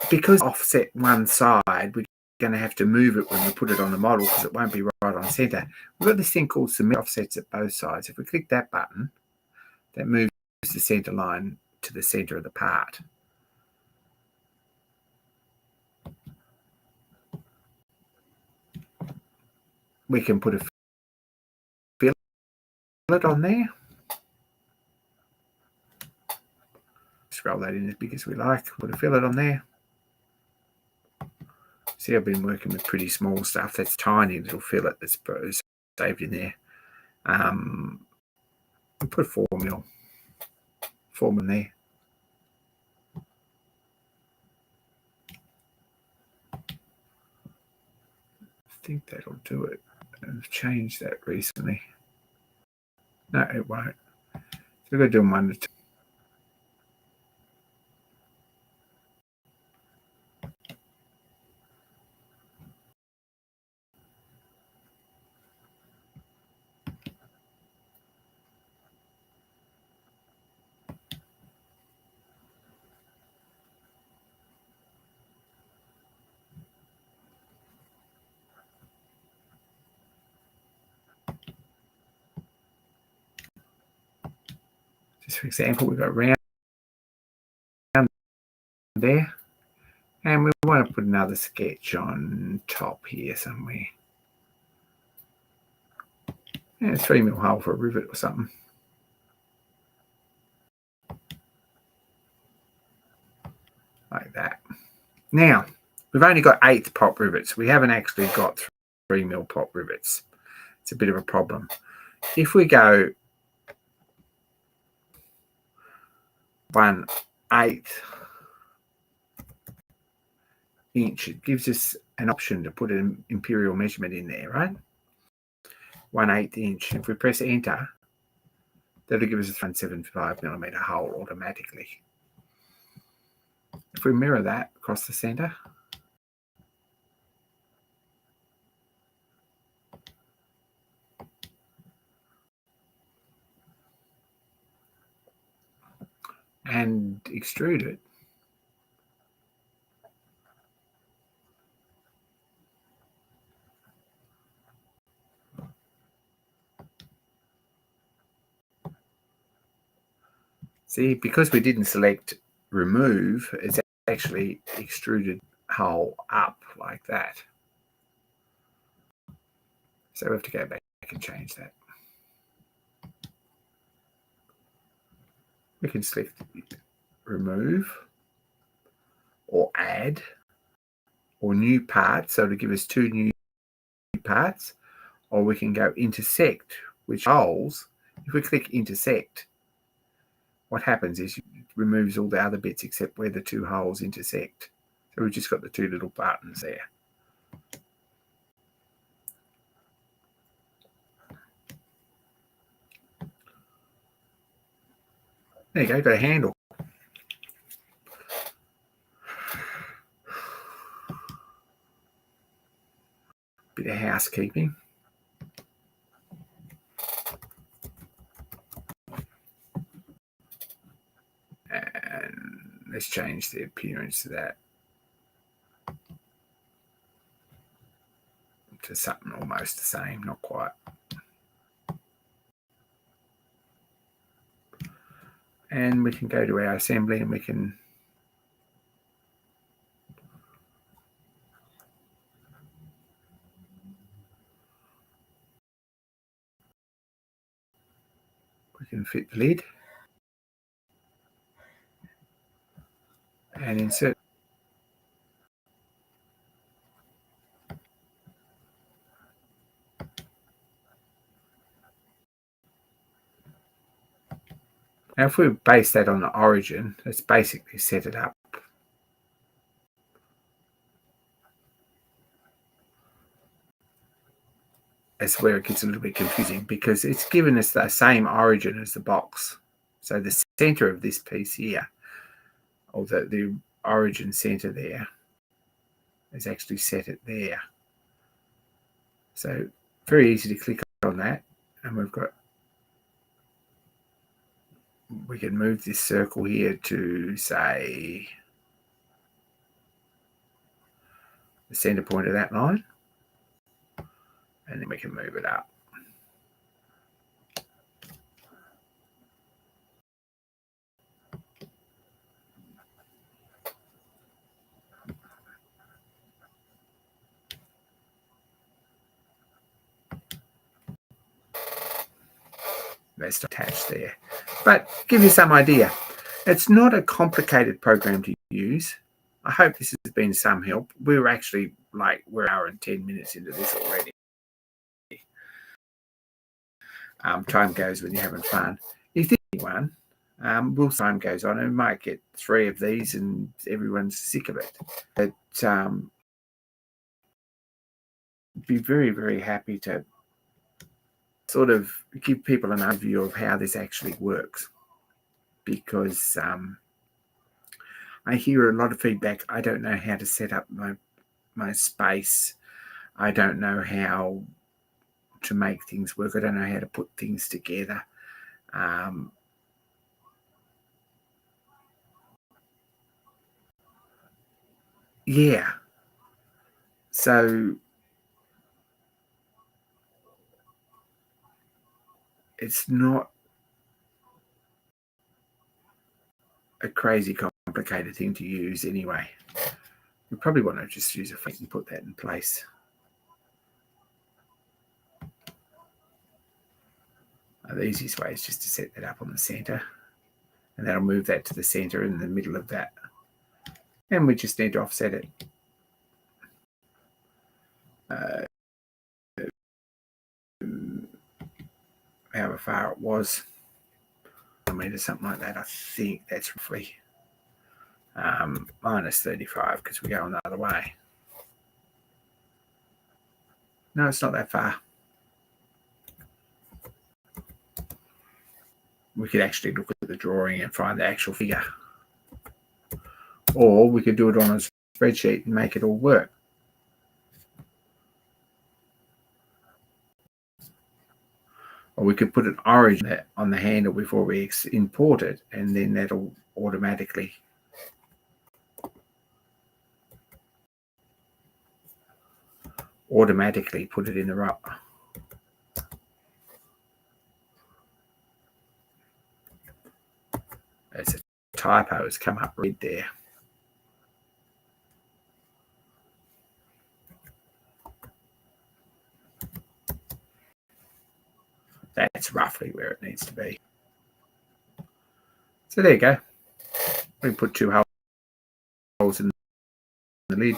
because offset one side, we're going to have to move it when we put it on the model because it won't be right on center. We've got this thing called submit offsets at both sides. If we click that button, that moves the center line to the center of the part. We can put a fillet on there. Scroll that in as big as we like. Put a fillet on there. See, I've been working with pretty small stuff. That's tiny little fillet that's saved in there. Put 4mm form in there. I think that'll do it. I've changed that recently. No, it won't. So we've got to do them 1 to 2. Just for example, we've got round there. And we want to put another sketch on top here somewhere. Yeah, 3mm hole for a rivet or something. Like that. Now, we've only got 1/8 pop rivets. We haven't actually got 3mm pop rivets. It's a bit of a problem. If we go 1/8 inch, it gives us an option to put an imperial measurement in there, right? 1/8 inch. If we press enter, that'll give us a 175mm hole automatically. If we mirror that across the center, and extrude it, see, because we didn't select remove, it's actually extruded hole up like that. So we have to go back and change that. We can select remove or add or new part, so to give us 2 new parts, or we can go intersect, which holes. If we click intersect, what happens is it removes all the other bits except where the 2 holes intersect. So we've just got the 2 little buttons there. There you go, got a handle. Bit of housekeeping. And let's change the appearance of that to something almost the same, not quite. And we can go to our assembly and we can fit the lid and insert. Now if we base that on the origin, let's basically set it up. That's where it gets a little bit confusing because it's given us the same origin as the box. So the center of this piece here, or the origin center there, is actually set it there. So very easy to click on that, and we can move this circle here to, say, the center point of that line, and then we can move it up. That's attached there, but give you some idea. It's not a complicated program to use. I hope this has been some help. We're actually we're an hour and 10 minutes into this already. Time goes when you're having fun. If anyone, time goes on, and we might get 3 of these and everyone's sick of it. But be very, very happy to sort of give people an overview of how this actually works, because I hear a lot of feedback. I don't know how to set up my space. I don't know how to make things work. I don't know how to put things together. Yeah. So it's not a crazy complicated thing to use anyway. You probably want to just use a flick and put that in place. The easiest way is just to set that up on the center, and that'll move that to the center in the middle of that. And we just need to offset it. However far it was, something like that. I think that's roughly minus 35 because we go another way. No, it's not that far. We could actually look at the drawing and find the actual figure. Or we could do it on a spreadsheet and make it all work. Or we could put an origin on the handle before we import it, and then that'll automatically put it in the right. There's a typo has come up red there. That's roughly where it needs to be. So there you go. We put 2 holes in the lid.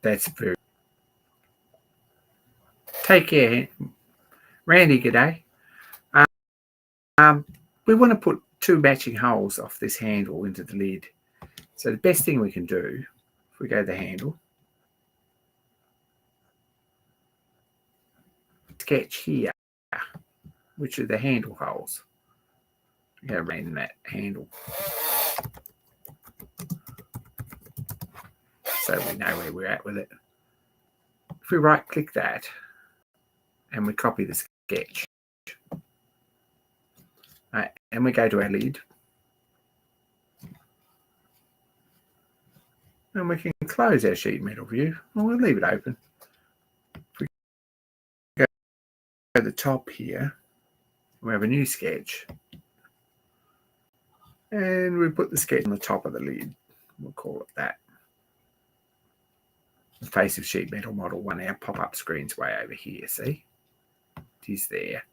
That's very. Take care, Randy. G'day. We want to put 2 matching holes off this handle into the lid. So the best thing we can do, if we go to the handle, sketch here, which are the handle holes. We're going to run that handle, so we know where we're at with it. If we right click that and we copy the sketch, and we go to our lid, and we can close our sheet metal view, and we'll leave it open. If we go to the top here, We have a new sketch. And we put the sketch on the top of the lid. We'll call it that. The face of sheet metal model 1. Our pop-up screen's way over here, see? It is there.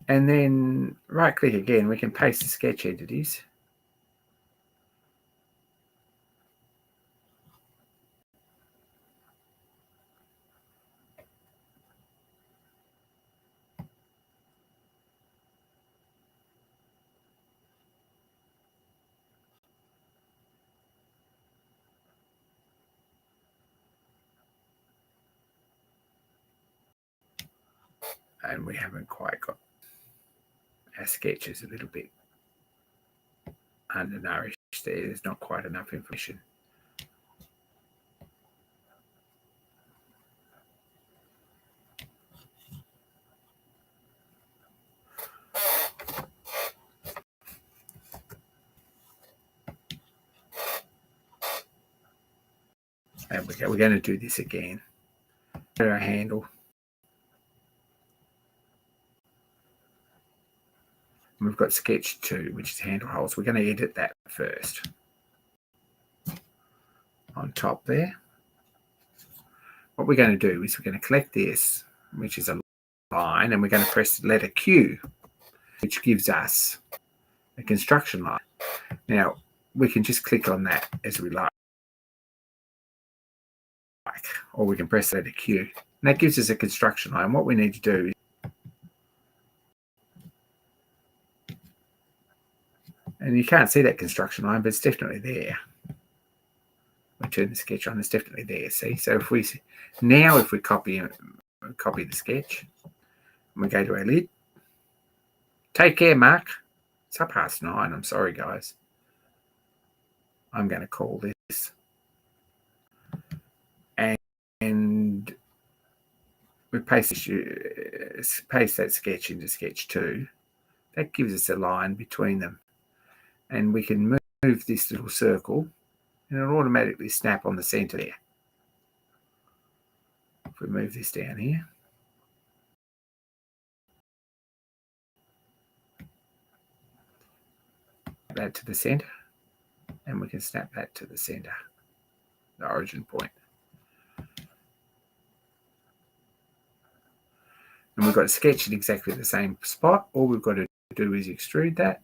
And then right-click again. We can paste the sketch entities. And we haven't quite got our sketches a little bit undernourished there. There's not quite enough information. And we're going to do this again. Our handle. And we've got sketch 2, which is handle holes. We're going to edit that first. On top there. What we're going to do is we're going to collect this, which is a line, and we're going to press the letter Q, which gives us a construction line. Now, we can just click on that as we like, or we can press the letter Q. And that gives us a construction line. What we need to do is, and you can't see that construction line, but it's definitely there. We turn the sketch on, it's definitely there, see? So if we copy the sketch, and we go to our lid, take care, Mark. It's 9:30. I'm sorry, guys. I'm going to call this. And we paste that sketch into sketch 2. That gives us a line between them. And we can move this little circle, and it'll automatically snap on the center there. If we move this down here. That to the center, and we can snap that to the center, the origin point. And we've got a sketch in exactly the same spot. All we've got to do is extrude that.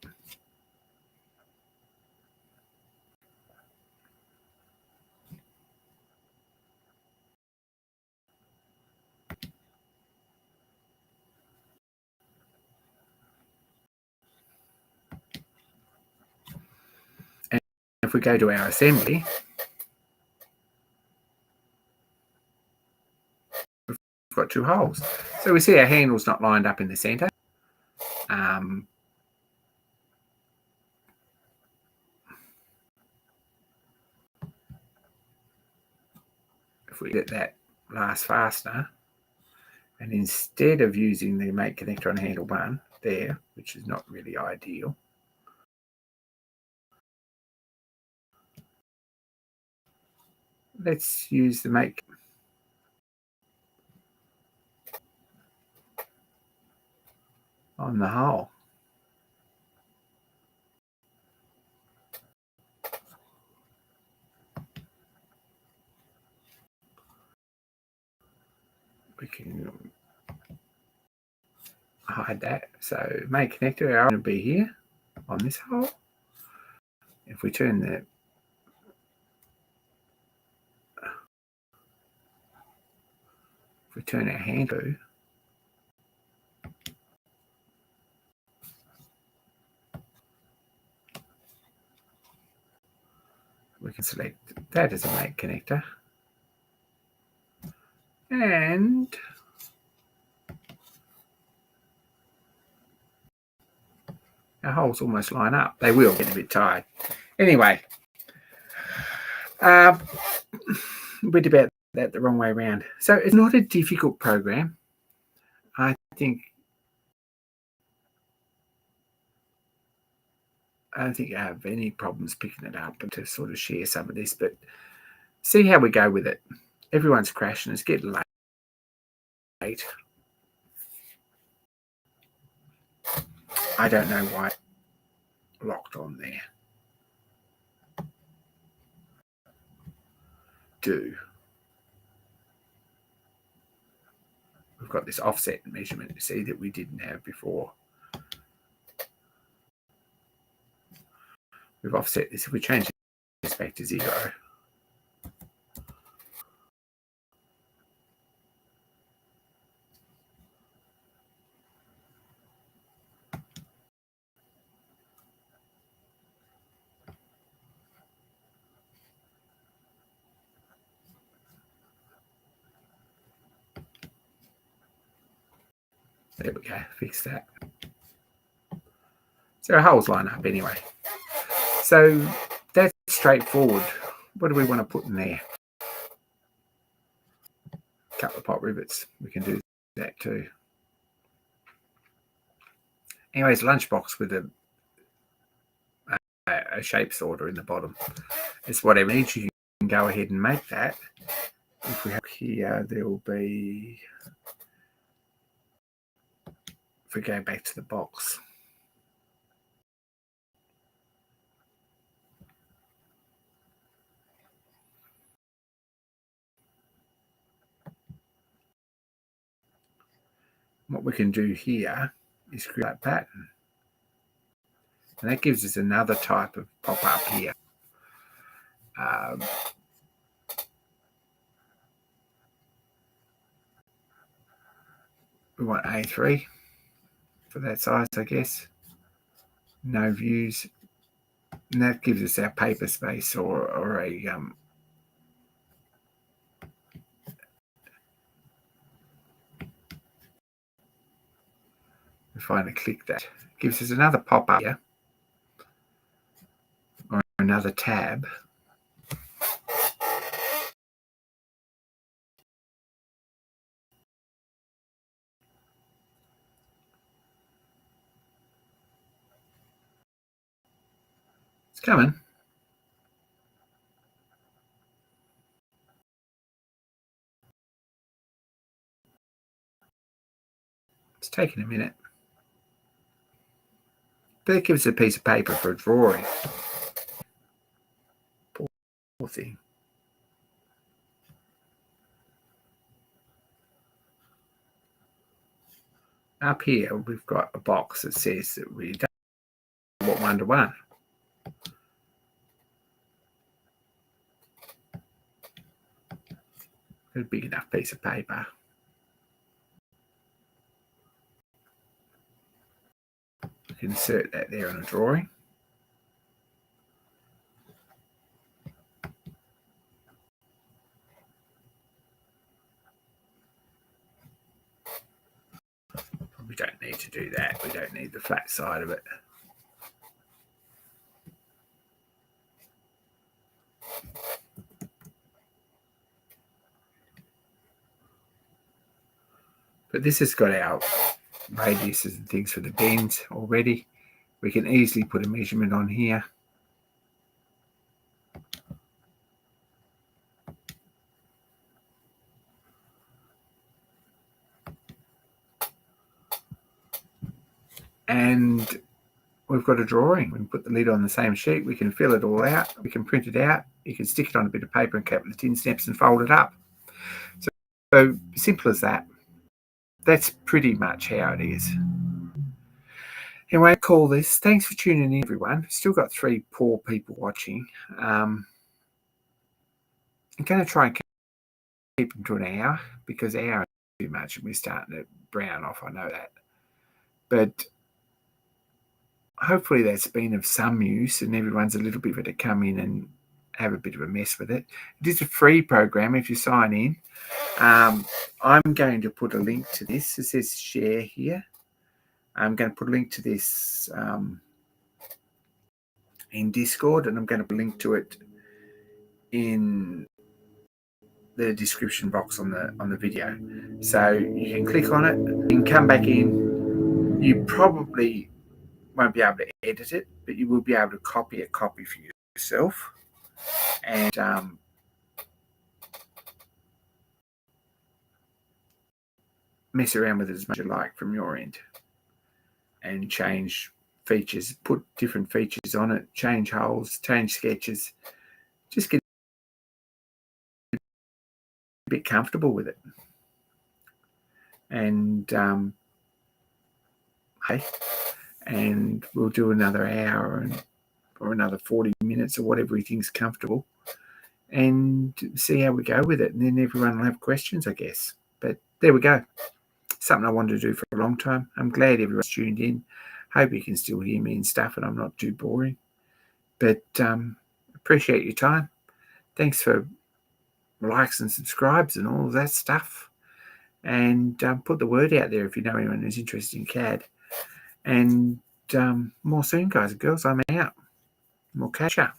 And if we go to our assembly, we've got 2 holes. So we see our handle's not lined up in the center. If we get that last fastener, and instead of using the make connector on handle 1 there, which is not really ideal, let's use the make on the hole. We can hide that. So make connector, our going to be here on this hole. If we turn our handle, we can select that as a make connector. And our holes almost line up. They will get a bit tired. Anyway, we did about that the wrong way around. So it's not a difficult program. I don't think I have any problems picking it up and to sort of share some of this, but see how we go with it. Everyone's crashing. It's getting late. I don't know why it's locked on there. We've got this offset measurement, you see, that we didn't have before. We've offset this. If we change this back to 0, there we go, fix that. So our holes line up anyway. So that's straightforward. What do we want to put in there? A couple of pot rivets. We can do that too. Anyways, lunchbox with a shape sorter in the bottom. It's whatever needs. You can go ahead and make that. If we have here, there will be, if we go back to the box, what we can do here is create a pattern. And that gives us another type of pop-up here. We want A3 for that size, I guess. No views. And that gives us our paper space or a we finally click that. It gives us another pop-up here or another tab. It's coming. It's taking a minute. But it gives us a piece of paper for a drawing. Poor thing. Up here, we've got a box that says that we don't want one-to-one. A big enough piece of paper. We can insert that there in a drawing. We don't need to do that. We don't need the flat side of it. But this has got our radiuses and things for the bends already. We can easily put a measurement on here. And we've got a drawing. We can put the lid on the same sheet. We can fill it all out. We can print it out. You can stick it on a bit of paper and couple of tin snaps and fold it up. So simple as that. That's pretty much how it is. Anyway, I call this. Thanks for tuning in, everyone. Still got 3 poor people watching. I'm going to try and keep them to an hour because an hour is too much and we're starting to brown off. I know that. But hopefully that's been of some use and everyone's a little bit of to come in and have a bit of a mess with it. It is a free program if you sign in. I'm going to put a link to this. It says share here. I'm going to put a link to this in Discord, and I'm going to put a link to it in the description box on the video. So you can click on it, you can come back in. You probably won't be able to edit it, but you will be able to copy a copy for yourself and mess around with it as much as you like from your end. and change features, put different features on it, change holes, change sketches, just get a bit comfortable with it. And hey, and we'll do another hour or another 40 minutes or whatever he thinks comfortable, and see how we go with it. And then everyone will have questions, I guess. But there we go. Something I wanted to do for a long time. I'm glad everyone's tuned in. Hope you can still hear me and stuff, and I'm not too boring. But appreciate your time. Thanks for likes and subscribes and all of that stuff. And put the word out there if you know anyone who's interested in CAD. And more soon, guys and girls. I'm out. We'll catch ya.